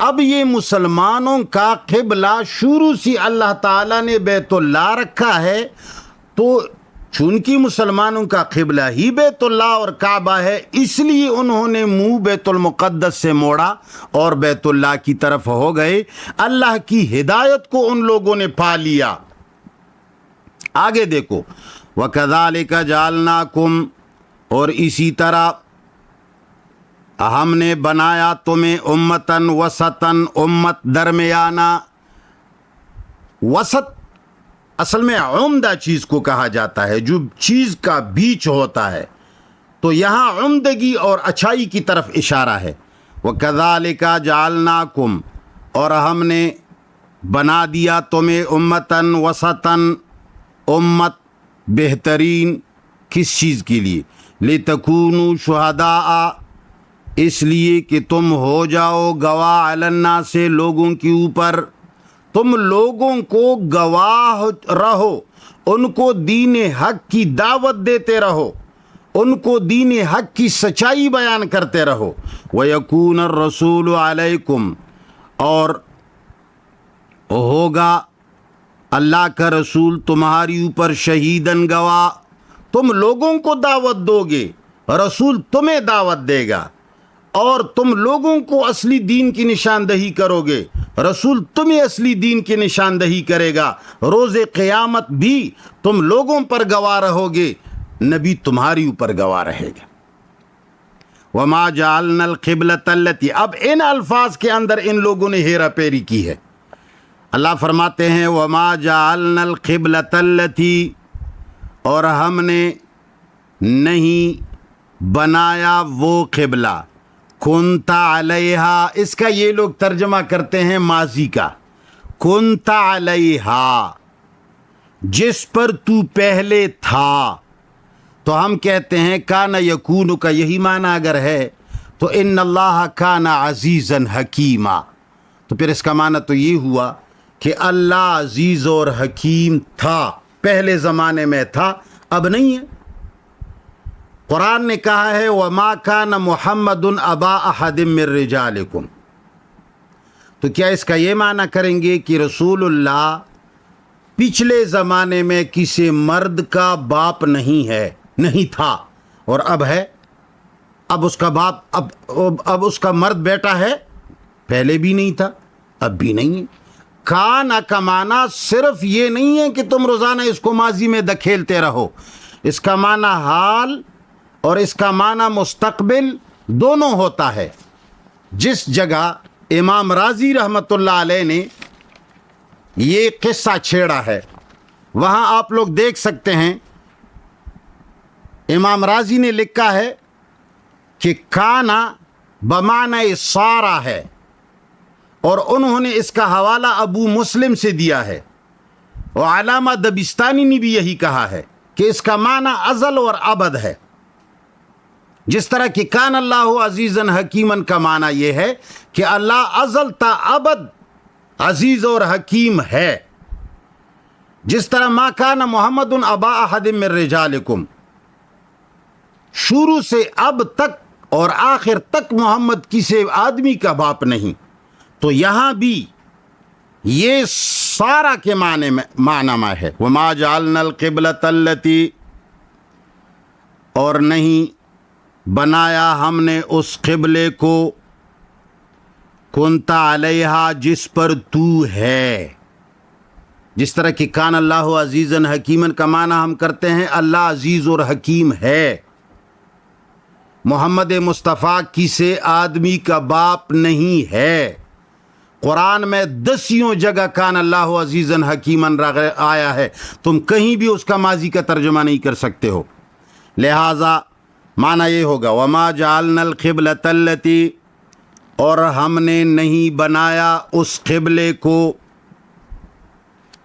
اب یہ مسلمانوں کا قبلہ شروع سے اللہ تعالیٰ نے بیت اللہ رکھا ہے، تو چونکہ مسلمانوں کا قبلہ ہی بیت اللہ اور کعبہ ہے، اس لیے انہوں نے منہ بیت المقدس سے موڑا اور بیت اللہ کی طرف ہو گئے. اللہ کی ہدایت کو ان لوگوں نے پا لیا. آگے دیکھو، وَكَذَلِكَ جَعَلْنَاكُمْ اور اسی طرح ہم نے بنایا تمہیں امتاً وسطاً، امت درمیانہ. وسط اصل میں عمدہ چیز کو کہا جاتا ہے، جو چیز کا بیچ ہوتا ہے، تو یہاں عمدگی اور اچھائی کی طرف اشارہ ہے. وَكَذَلِكَ جَعَلْنَاكُمْ اور ہم نے بنا دیا تمہیں امتاً وسطاً، امت بہترین. کس چیز کے لیے؟ لِتَكُونُوا شُهَدَاءَ اس لیے کہ تم ہو جاؤ گواہ، علی الناس سے لوگوں کے اوپر. تم لوگوں کو گواہ رہو، ان کو دین حق کی دعوت دیتے رہو، ان کو دین حق کی سچائی بیان کرتے رہو. وَيَكُونَ الرَّسُولُ عَلَيْكُمْ اور ہوگا اللہ کا رسول تمہاری اوپر شہیداً گواہ. تم لوگوں کو دعوت دو گے، رسول تمہیں دعوت دے گا، اور تم لوگوں کو اصلی دین کی نشاندہی کرو گے، رسول تمہیں اصلی دین کی نشاندہی کرے گا. روز قیامت بھی تم لوگوں پر گواہ رہو گے، نبی تمہاری اوپر گواہ رہے گا. وما جعلنا القبلۃ التی، اب ان الفاظ کے اندر ان لوگوں نے ہیرا پھیری کی ہے. اللہ فرماتے ہیں وما جعلنا القبلۃ التی، اور ہم نے نہیں بنایا وہ قبلہ کنت علیہا، اس کا یہ لوگ ترجمہ کرتے ہیں ماضی کا، کنت علیہا جس پر تو پہلے تھا، تو ہم کہتے ہیں کان یکون کا یہی معنی اگر ہے تو ان اللہ کان عزیزا حکیما، تو پھر اس کا معنی تو یہ ہوا کہ اللہ عزیز اور حکیم تھا، پہلے زمانے میں تھا، اب نہیں ہے۔ قرآن نے کہا ہے وما کان محمد ابا احد من رجالکم، تو کیا اس کا یہ معنی کریں گے کہ رسول اللہ پچھلے زمانے میں کسی مرد کا باپ نہیں ہے، نہیں تھا، اور اب ہے؟ اب اس کا باپ اب اس کا مرد بیٹا ہے، پہلے بھی نہیں تھا اب بھی نہیں ہے۔ کانا کا معنی صرف یہ نہیں ہے کہ تم روزانہ اس کو ماضی میں دکھیلتے رہو، اس کا معنی حال اور اس کا معنی مستقبل دونوں ہوتا ہے۔ جس جگہ امام راضی رحمۃ اللہ علیہ نے یہ قصہ چھیڑا ہے وہاں آپ لوگ دیکھ سکتے ہیں، امام راضی نے لکھا ہے کہ کانا بمعنی صارا ہے، اور انہوں نے اس کا حوالہ ابو مسلم سے دیا ہے، اور علامہ دبستانی نے بھی یہی کہا ہے کہ اس کا معنی ازل اور ابد ہے۔ جس طرح کہ کان اللہ عزیزا حکیمن کا معنی یہ ہے کہ اللہ ازل تا ابد عزیز اور حکیم ہے، جس طرح ما کان محمد ابا احد من رجالکم، شروع سے اب تک اور آخر تک محمد کسی آدمی کا باپ نہیں، تو یہاں بھی یہ سارا کے معنی میں ہے وما جعلنا القبلۃ التی، اور نہیں بنایا ہم نے اس قبلے کو کنت علیہا جس پر تو ہے، جس طرح کہ کان اللہ عزیزا حکیمن کا معنی ہم کرتے ہیں اللہ عزیز اور حکیم ہے، محمد مصطفیٰ کسی آدمی کا باپ نہیں ہے۔ قرآن میں 10 جگہ کان اللہ عزیزا حکیمن آیا ہے، تم کہیں بھی اس کا ماضی کا ترجمہ نہیں کر سکتے ہو، لہٰذا معنی یہ ہوگا وما جعلنا القبلۃ التی، اور ہم نے نہیں بنایا اس قبلے کو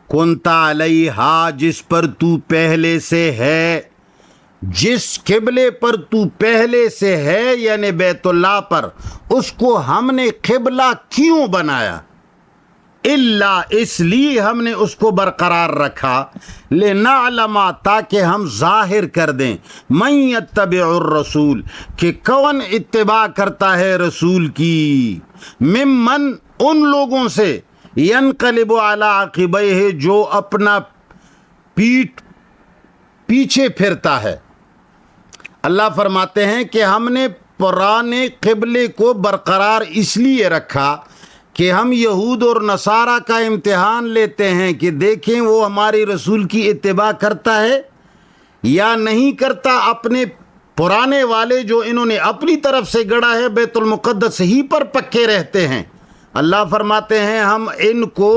کنت علیہا جس پر تو پہلے سے ہے، جس قبلے پر تو پہلے سے ہے یعنی بیت اللہ پر، اس کو ہم نے قبلہ کیوں بنایا؟ الا اس لیے ہم نے اس کو برقرار رکھا، لنعلم تاکہ ہم ظاہر کر دیں، من یتبع الرسول کہ کون اتباع کرتا ہے رسول کی، ممن ان لوگوں سے، ینقلب علی عقبیہ جو اپنا پیچھے پھرتا ہے۔ اللہ فرماتے ہیں کہ ہم نے پرانے قبلے کو برقرار اس لیے رکھا کہ ہم یہود اور نصارہ کا امتحان لیتے ہیں کہ دیکھیں وہ ہمارے رسول کی اتباع کرتا ہے یا نہیں کرتا، اپنے پرانے والے جو انہوں نے اپنی طرف سے گڑا ہے بیت المقدس ہی پر پکے رہتے ہیں۔ اللہ فرماتے ہیں ہم ان کو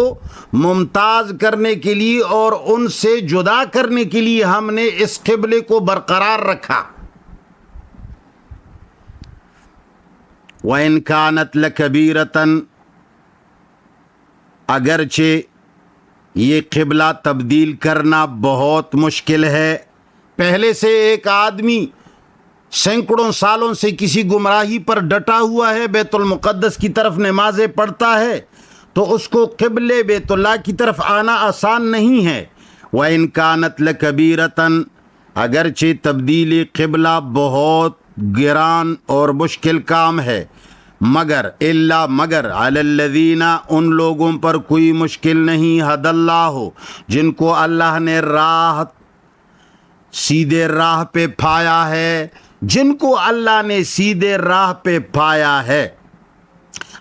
ممتاز کرنے کے لیے اور ان سے جدا کرنے کے لیے ہم نے اس قبلے کو برقرار رکھا۔ وَإِنْ كَانَتْ لَكَبِيرَةً، اگرچہ یہ قبلہ تبدیل کرنا بہت مشکل ہے، پہلے سے ایک آدمی سینکڑوں سالوں سے کسی گمراہی پر ڈٹا ہوا ہے، بیت المقدس کی طرف نمازیں پڑھتا ہے، تو اس کو قبلے بیت اللہ کی طرف آنا آسان نہیں ہے۔ وَإِنْ كَانَتْ لَكَبِيرَةً، اگرچہ تبدیلی قبلہ بہت گران اور مشکل کام ہے، مگر علی الذین، ان لوگوں پر کوئی مشکل نہیں، ہد اللہ، جن کو اللہ نے سیدھے راہ پہ پایا ہے، جن کو اللہ نے سیدھے راہ پہ پایا ہے۔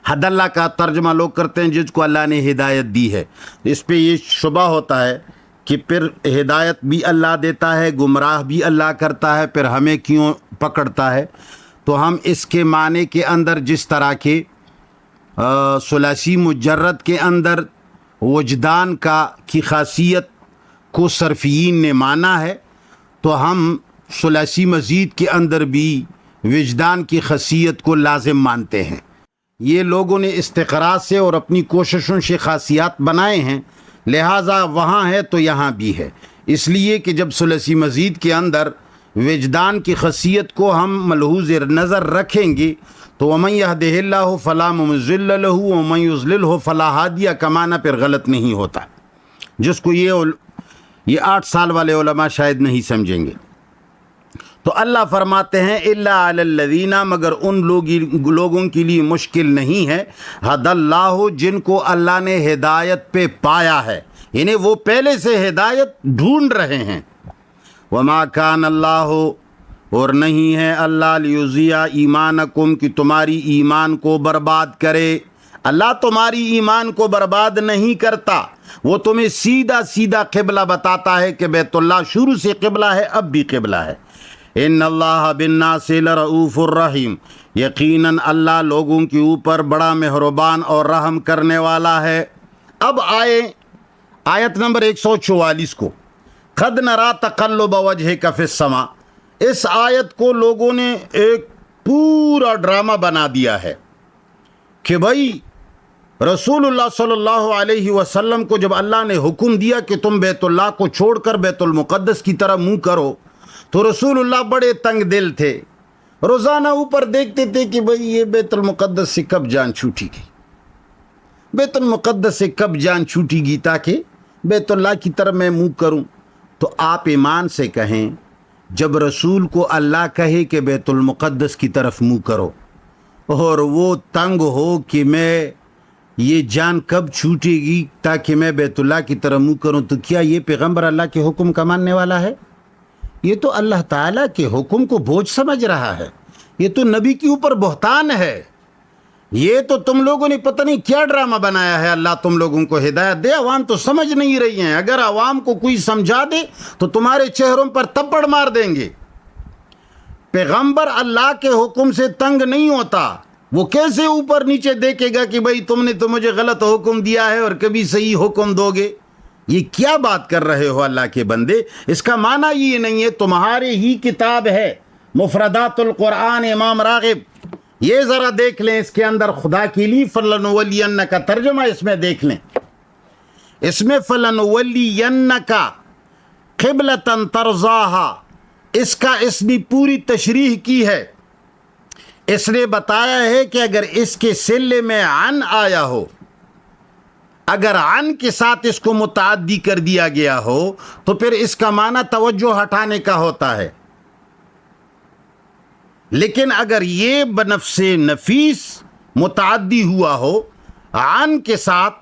حد اللہ کا ترجمہ لوگ کرتے ہیں جس کو اللہ نے ہدایت دی ہے، اس پہ یہ شبہ ہوتا ہے کہ پھر ہدایت بھی اللہ دیتا ہے، گمراہ بھی اللہ کرتا ہے، پھر ہمیں کیوں پکڑتا ہے؟ تو ہم اس کے معنی کے اندر جس طرح کے ثلاثی مجرد کے اندر وجدان کی خاصیت کو صرفیین نے مانا ہے، تو ہم ثلاثی مزید کے اندر بھی وجدان کی خاصیت کو لازم مانتے ہیں۔ یہ لوگوں نے استقراء سے اور اپنی کوششوں سے خاصیات بنائے ہیں، لہٰذا وہاں ہے تو یہاں بھی ہے، اس لیے کہ جب ثلاثی مزید کے اندر وجدان کی خاصیت کو ہم ملحوظ نظر رکھیں گے تو وَمَن يَهْدِهِ اللَّهُ فَلَا مُضِلَّ لَهُ وَمَن يُضْلِلْهُ فَلَا هَادِيَ کا معنی پھر غلط نہیں ہوتا، جس کو یہ 8 سال والے علماء شاید نہیں سمجھیں گے۔ تو اللہ فرماتے ہیں اِلَّا عَلَى الَّذِينَ، مگر ان لوگوں کے لیے مشکل نہیں ہے، هَدَى اللَّهُ، جن کو اللہ نے ہدایت پہ پایا ہے، یعنی وہ پہلے سے ہدایت ڈھونڈ رہے ہیں۔ وَمَا كَانَ اللَّهُ، اور نہیں ہے اللہ، لِيُضِيعَ ایمانکم، کہ تمہاری ایمان کو برباد کرے۔ اللہ تمہاری ایمان کو برباد نہیں کرتا، وہ تمہیں سیدھا سیدھا قبلہ بتاتا ہے کہ بیت اللہ شروع سے قبلہ ہے، اب بھی قبلہ ہے۔ ان اللہ بالناس لرؤوف الرحیم، یقیناً اللہ لوگوں کے اوپر بڑا مہربان اور رحم کرنے والا ہے۔ اب آیت نمبر 144 کو، قد نرا تقلب وجہک فی السماء، اس آیت کو لوگوں نے ایک پورا ڈرامہ بنا دیا ہے کہ بھائی رسول اللہ صلی اللہ علیہ وسلم کو جب اللہ نے حکم دیا کہ تم بیت اللہ کو چھوڑ کر بیت المقدس کی طرف منہ کرو، تو رسول اللہ بڑے تنگ دل تھے، روزانہ اوپر دیکھتے تھے کہ بھئی یہ بیت المقدس سے کب جان چھوٹی گی، بیت المقدس سے کب جان چھوٹی گی تاکہ بیت اللہ کی طرف میں منہ کروں۔ تو آپ ایمان سے کہیں، جب رسول کو اللہ کہے کہ بیت المقدس کی طرف منہ کرو اور وہ تنگ ہو کہ میں یہ جان کب چھوٹے گی تاکہ میں بیت اللہ کی طرف منہ کروں، تو کیا یہ پیغمبر اللہ کے حکم کا ماننے والا ہے؟ یہ تو اللہ تعالیٰ کے حکم کو بوجھ سمجھ رہا ہے، یہ تو نبی کے اوپر بہتان ہے۔ یہ تو تم لوگوں نے پتہ نہیں کیا ڈرامہ بنایا ہے۔ اللہ تم لوگوں کو ہدایت دے، عوام تو سمجھ نہیں رہی ہیں، اگر عوام کو کوئی سمجھا دے تو تمہارے چہروں پر تپڑ مار دیں گے۔ پیغمبر اللہ کے حکم سے تنگ نہیں ہوتا، وہ کیسے اوپر نیچے دیکھے گا کہ بھئی تم نے تو مجھے غلط حکم دیا ہے اور کبھی صحیح حکم دو گے؟ یہ کیا بات کر رہے ہو اللہ کے بندے؟ اس کا معنی یہ نہیں ہے تمہارے ہی کتاب ہے مفردات القرآن امام راغب، یہ ذرا دیکھ لیں، اس کے اندر خدا کے لیے فَلَنُوَلِّيَنَّكَ کا ترجمہ اس میں دیکھ لیں، اس میں فَلَنُوَلِّيَنَّكَ قِبْلَةً تَرْضَاهَا، اس نے پوری تشریح کی ہے، اس نے بتایا ہے کہ اگر اس کے صلے میں عن آیا ہو، اگر عن کے ساتھ اس کو متعدی کر دیا گیا ہو تو پھر اس کا معنی توجہ ہٹانے کا ہوتا ہے، لیکن اگر یہ بنفس نفیس متعدی ہوا ہو عن کے ساتھ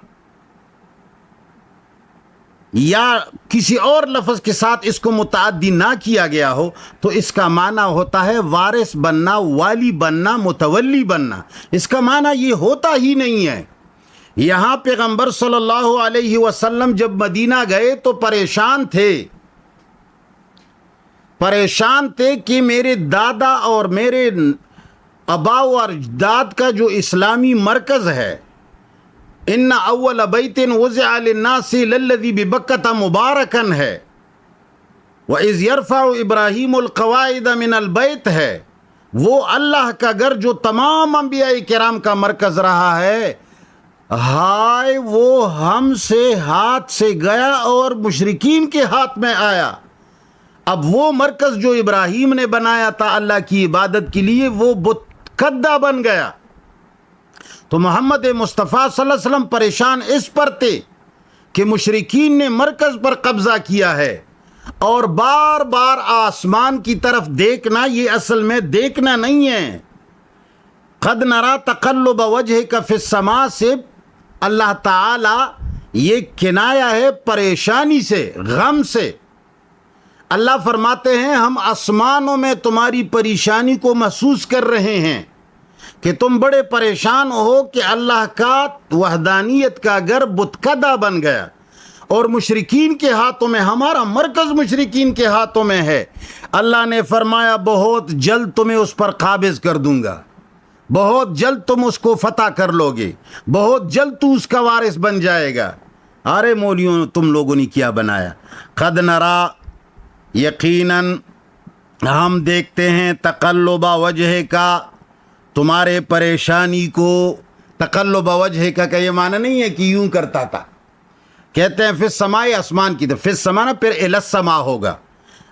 یا کسی اور لفظ کے ساتھ اس کو متعدی نہ کیا گیا ہو تو اس کا معنی ہوتا ہے وارث بننا، والی بننا، متولی بننا۔ اس کا معنی یہ ہوتا ہی نہیں ہے۔ یہاں پیغمبر صلی اللہ علیہ وسلم جب مدینہ گئے تو پریشان تھے کہ میرے دادا اور میرے آبا و اجداد کا جو اسلامی مرکز ہے، ان اول بیت وضع للناس للذی ببکۃ مبارکا ہے، وَإِذْ يَرْفَعُ إِبْرَاهِيمُ الْقَوَاعِدَ مِنَ الْبَيْتِ ہے، وہ اللہ کا گھر جو تمام انبیاء کرام کا مرکز رہا ہے، ہائے وہ ہم سے ہاتھ سے گیا اور مشرکین کے ہاتھ میں آیا۔ اب وہ مرکز جو ابراہیم نے بنایا تھا اللہ کی عبادت کے لیے، وہ بت کدہ بن گیا۔ تو محمد مصطفیٰ صلی اللہ علیہ وسلم پریشان اس پر تھے کہ مشرکین نے مرکز پر قبضہ کیا ہے، اور بار بار آسمان کی طرف دیکھنا یہ اصل میں دیکھنا نہیں ہے۔ قد نرا تقلب وجہک فی السماء سے اللہ تعالی یہ کنایا ہے پریشانی سے، غم سے۔ اللہ فرماتے ہیں ہم آسمانوں میں تمہاری پریشانی کو محسوس کر رہے ہیں کہ تم بڑے پریشان ہو کہ اللہ کا وحدانیت کا گھر بتکدہ بن گیا اور مشرکین کے ہاتھوں میں، ہمارا مرکز مشرکین کے ہاتھوں میں ہے۔ اللہ نے فرمایا بہت جلد تمہیں اس پر قابض کر دوں گا، بہت جلد تم اس کو فتح کر لو گے، بہت جلد تو اس کا وارث بن جائے گا۔ ارے مولویوں تم لوگوں نے کیا بنایا. قد نرا یقیناً ہم دیکھتے ہیں تقلب وجہ کا تمہارے پریشانی کو. تقلب وجہ کا یہ معنی نہیں ہے کہ یوں کرتا تھا. کہتے ہیں فی السماء آسمان کی طرف. فی السماء پھر الی السماء ہوگا.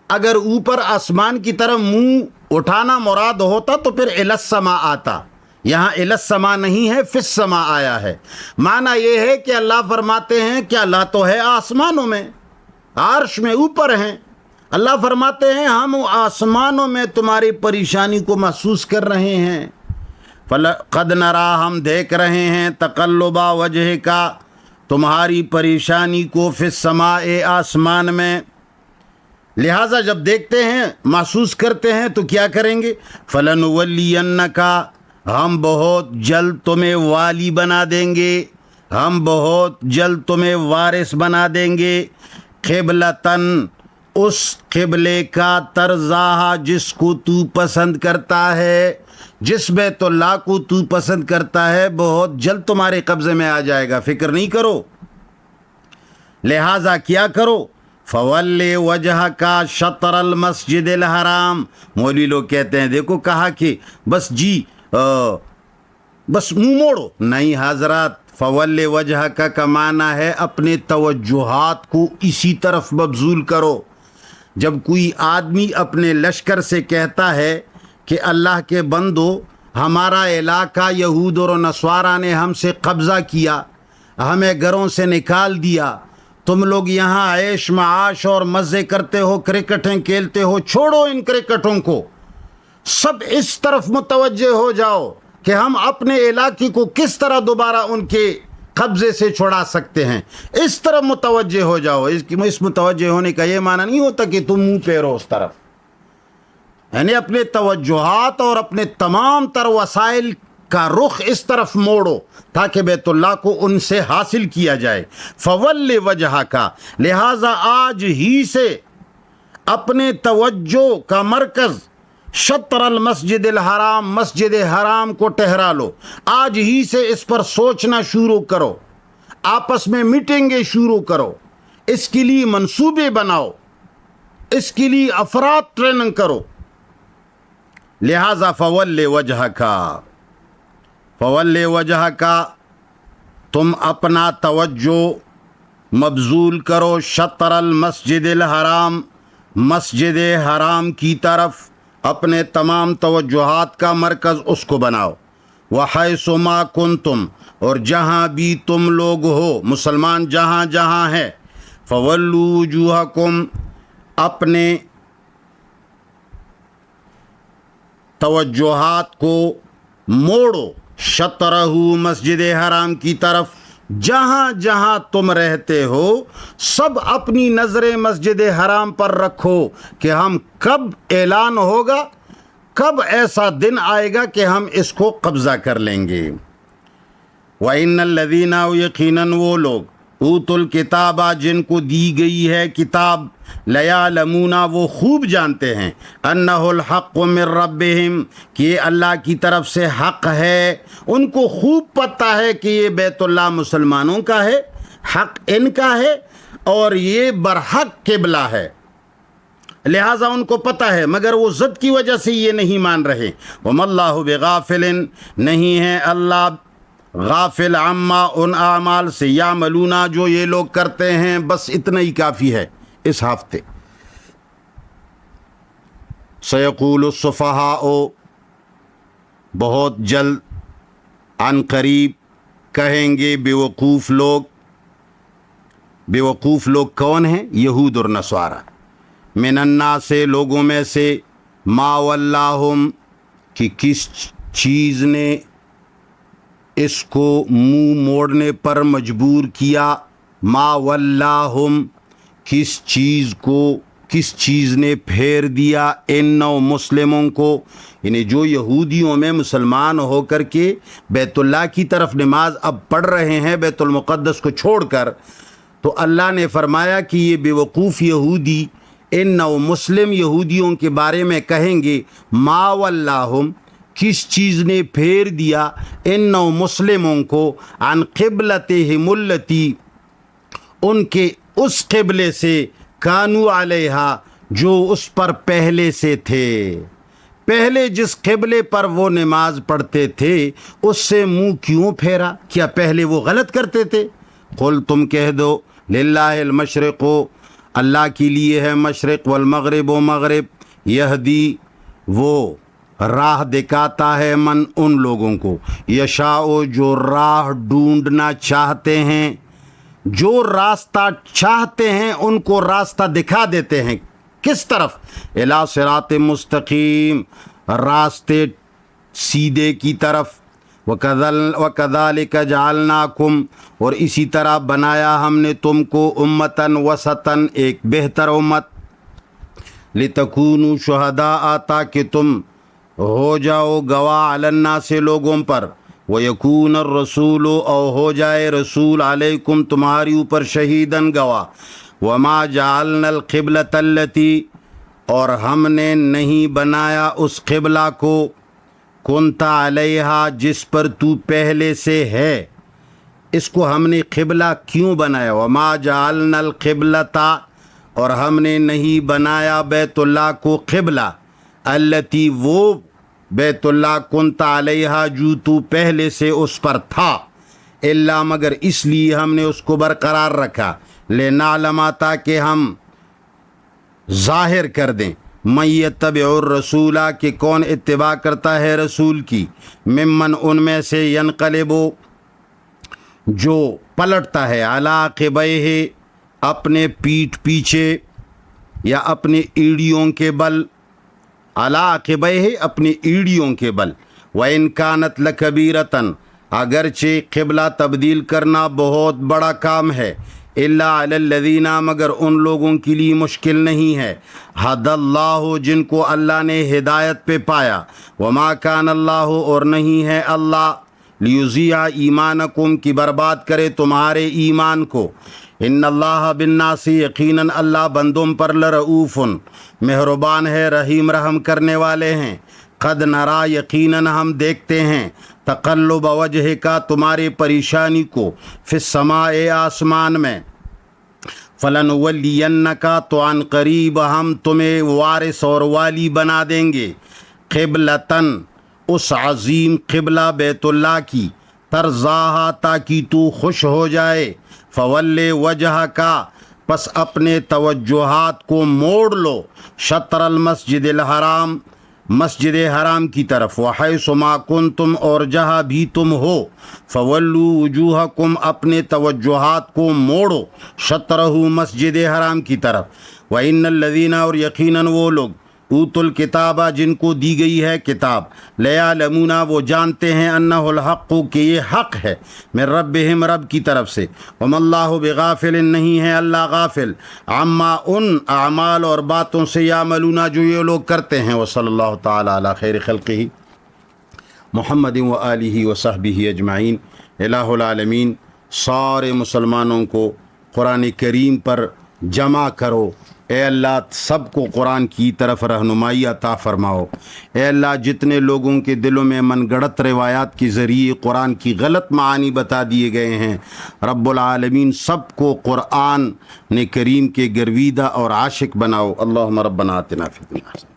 اگر اوپر آسمان کی طرف منہ اٹھانا مراد ہوتا تو پھر الی السماء آتا. یہاں الی السماء نہیں ہے, فی السماء آیا ہے. معنی یہ ہے کہ اللہ فرماتے ہیں کہ اللہ تو ہے آسمانوں میں, عرش میں اوپر ہیں. اللہ فرماتے ہیں ہم آسمانوں میں تمہاری پریشانی کو محسوس کر رہے ہیں. قد نرا ہم دیکھ رہے ہیں تقلب وجہ کا تمہاری پریشانی کو فی السماء آسمان میں. لہٰذا جب دیکھتے ہیں محسوس کرتے ہیں تو کیا کریں گے؟ فلنولینک ہم بہت جلد تمہیں والی بنا دیں گے, ہم بہت جلد تمہیں وارث بنا دیں گے. قبلتن اس قبلے کا ترضاہا جس کو تو پسند کرتا ہے, جس بیت اللہ کو تو پسند کرتا ہے بہت جلد تمہارے قبضے میں آ جائے گا, فکر نہیں کرو. لہٰذا کیا کرو؟ فولی وجہ کا شطر المسجد الحرام. مولوی لوگ کہتے ہیں دیکھو کہا کہ بس جی بس منہ موڑو. نہیں حضرات, فولی وجہ کا معنی ہے اپنے توجہات کو اسی طرف مبذول کرو. جب کوئی آدمی اپنے لشکر سے کہتا ہے کہ اللہ کے بندو ہمارا علاقہ یہود اور نصارہ نے ہم سے قبضہ کیا, ہمیں گھروں سے نکال دیا, تم لوگ یہاں عیش معاش اور مزے کرتے ہو, کرکٹیں کھیلتے ہو, چھوڑو ان کرکٹوں کو, سب اس طرف متوجہ ہو جاؤ کہ ہم اپنے علاقے کو کس طرح دوبارہ ان کے قبضے سے چھڑا سکتے ہیں. اس طرف متوجہ ہو جاؤ. اس متوجہ ہونے کا یہ معنی نہیں ہوتا کہ تم منہ پھیرو اس طرف, یعنی اپنے توجہات اور اپنے تمام تر وسائل کا رخ اس طرف موڑو تاکہ بیت اللہ کو ان سے حاصل کیا جائے. فول وجہ کا, لہٰذا آج ہی سے اپنے توجہ کا مرکز شطر المسجد الحرام, مسجد حرام کو ٹہرا لو. آج ہی سے اس پر سوچنا شروع کرو, آپس میں میٹنگیں شروع کرو, اس کے لیے منصوبے بناؤ, اس کے لیے افراد ٹریننگ کرو. لہذا فول وجہ کا تم اپنا توجہ مبذول کرو شطر المسجد الحرام, مسجد حرام کی طرف اپنے تمام توجہات کا مرکز اس کو بناؤ. وحیث ما کنتم, اور جہاں بھی تم لوگ ہو, مسلمان جہاں جہاں ہے, فولوا وجوہکم اپنے توجہات کو موڑو شطرہ مسجد حرام کی طرف. جہاں جہاں تم رہتے ہو سب اپنی نظریں مسجد حرام پر رکھو کہ ہم کب اعلان ہوگا, کب ایسا دن آئے گا کہ ہم اس کو قبضہ کر لیں گے. وَإِنَّ الَّذِينَ یقیناً وہ لوگ اوتوا الکتاب جن کو دی گئی ہے کتاب, لیعلمون وہ خوب جانتے ہیں, انہ الحق من ربہم کہ یہ اللہ کی طرف سے حق ہے. ان کو خوب پتہ ہے کہ یہ بیت اللہ مسلمانوں کا ہے, حق ان کا ہے اور یہ برحق قبلہ ہے. لہٰذا ان کو پتہ ہے, مگر وہ ضد کی وجہ سے یہ نہیں مان رہے. وَمَا اللَّهُ بِغَافِلٍ نہیں ہے اللہ غافل عما ان اعمال سے یعملون جو یہ لوگ کرتے ہیں. بس اتنا ہی کافی ہے اس ہفتے. سیقول السفہاء بہت جلد عن قریب کہیں گے بیوقوف لوگ. بیوقوف لوگ کون ہیں؟ یہود اور نصارہ. من الناس سے لوگوں میں سے, ما ولاہم کہ کس چیز نے اس کو منہ موڑنے پر مجبور کیا. ما ولاہم کس چیز کو, کس چیز نے پھیر دیا ان مسلموں کو, یعنی جو یہودیوں میں مسلمان ہو کر کے بیت اللہ کی طرف نماز اب پڑھ رہے ہیں بیت المقدس کو چھوڑ کر, تو اللہ نے فرمایا کہ یہ بیوقوف یہودی ان مسلم یہودیوں کے بارے میں کہیں گے ما ولاہم کس چیز نے پھیر دیا ان مسلموں کو عن قبلتہم التی ان کے اس قبلے سے کانو علیہا جو اس پر پہلے سے تھے، پہلے جس قبلے پر وہ نماز پڑھتے تھے اس سے منہ کیوں پھیرا؟ کیا پہلے وہ غلط کرتے تھے؟ قل تم کہہ دو للہ المشرق، اللہ کے لیے ہے مشرق، والمغرب و مغرب، یہدی وہ راہ دکھاتا ہے من ان لوگوں کو، یشاء جو راہ ڈھونڈنا چاہتے ہیں، جو راستہ چاہتے ہیں ان کو راستہ دکھا دیتے ہیں۔ کس طرف؟ الی صراط مستقیم، راستے سیدھے کی طرف۔ وَكَذَلِكَ جَعَلْنَاكُمْ، اور اسی طرح بنایا ہم نے تم کو امتاً وسطاً، ایک بہتر امت، لِتَكُونُوا شُهَدَاءَ تاکہ تم ہو جاؤ گواہ علی الناس لوگوں پر، وَيَكُونَ الرَّسُولُ اور ہو جائے رسول علیکم تمہاری اوپر شہیداً گواہ۔ وَمَا جَعَلْنَا الْقِبْلَةَ الَّتِي، اور ہم نے نہیں بنایا اس قبلہ کو، کنت علیہا جس پر تو پہلے سے ہے، اس کو ہم نے قبلہ کیوں بنایا؟ وَمَا جَعَلْنَا الْقِبْلَةَ، اور ہم نے نہیں بنایا بیت اللہ کو قبلہ، التی وہ بیت اللہ کنت علیہا جو تو پہلے سے اس پر تھا، الا مگر اس لیے ہم نے اس کو برقرار رکھا، لنعلم تاکہ ہم ظاہر کر دیں، من یتبع الرسول کہ کون اتباع کرتا ہے رسول کی، ممن ان میں سے ینقلب جو پلٹتا ہے، علی عقبیہ اپنے پیٹھ پیچھے یا اپنے ایڑیوں کے بل، علی عقبیہ اپنے ایڑیوں کے بل، وَإِن كَانَتْ لَكَبِيرَةً اگرچہ قبلہ تبدیل کرنا بہت بڑا کام ہے، الا علی الذین مگر ان لوگوں کے لیے مشکل نہیں ہے، ہدی اللہ جن کو اللہ نے ہدایت پہ پایا، وما کان اللہ اور نہیں ہے اللہ لیضیع ایمانکم کی برباد کرے تمہارے ایمان کو، ان اللہ بالناس یقیناً اللہ بندوں پر لرؤوف مہربان ہے، رحیم رحم کرنے والے ہیں، قد نرا یقیناً ہم دیکھتے ہیں، تقلب وجہ کا تمہاری پریشانی کو، فی السماء آسمان میں، فلنولینک تو عن قریب ہم تمہیں وارث اور والی بنا دیں گے، قبلتاً اس عظیم قبلہ بیت اللہ کی، ترضاہا تاکہ تو خوش ہو جائے، فول وجہ کا پس اپنے توجہات کو موڑ لو، شطر المسجد الحرام مسجد حرام کی طرف، وحیث ما کنتم اور جہاں بھی تم ہو، فولوا وجوہکم اپنے توجہات کو موڑو، شطرہ مسجد حرام کی طرف، وَإِنَّ الَّذِينَ اور یقیناً وہ لوگ، اوت الکتابہ جن کو دی گئی ہے کتاب، لیعلمون وہ جانتے ہیں، انہ الحق کہ یہ حق ہے، من ربہم رب کی طرف سے، وما اللہ بغافل نہیں ہے اللہ غافل، عما ان اعمال اور باتوں سے یعملون جو یہ لوگ کرتے ہیں۔ وصلی اللہ تعالی علی خیر خلقہ محمد و آلہ و صحبہ اجمعین۔ الہ العالمین سارے مسلمانوں کو قرآن کریم پر جمع کرو، اے اللہ سب کو قرآن کی طرف رہنمائی عطا فرماؤ، اے اللہ جتنے لوگوں کے دلوں میں من گڑت روایات کے ذریعے قرآن کی غلط معانی بتا دیے گئے ہیں، رب العالمین سب کو قرآن کریم کے گرویدہ اور عاشق بناؤ۔ اللہم ربنا آتنا فی الدنیا حسنہ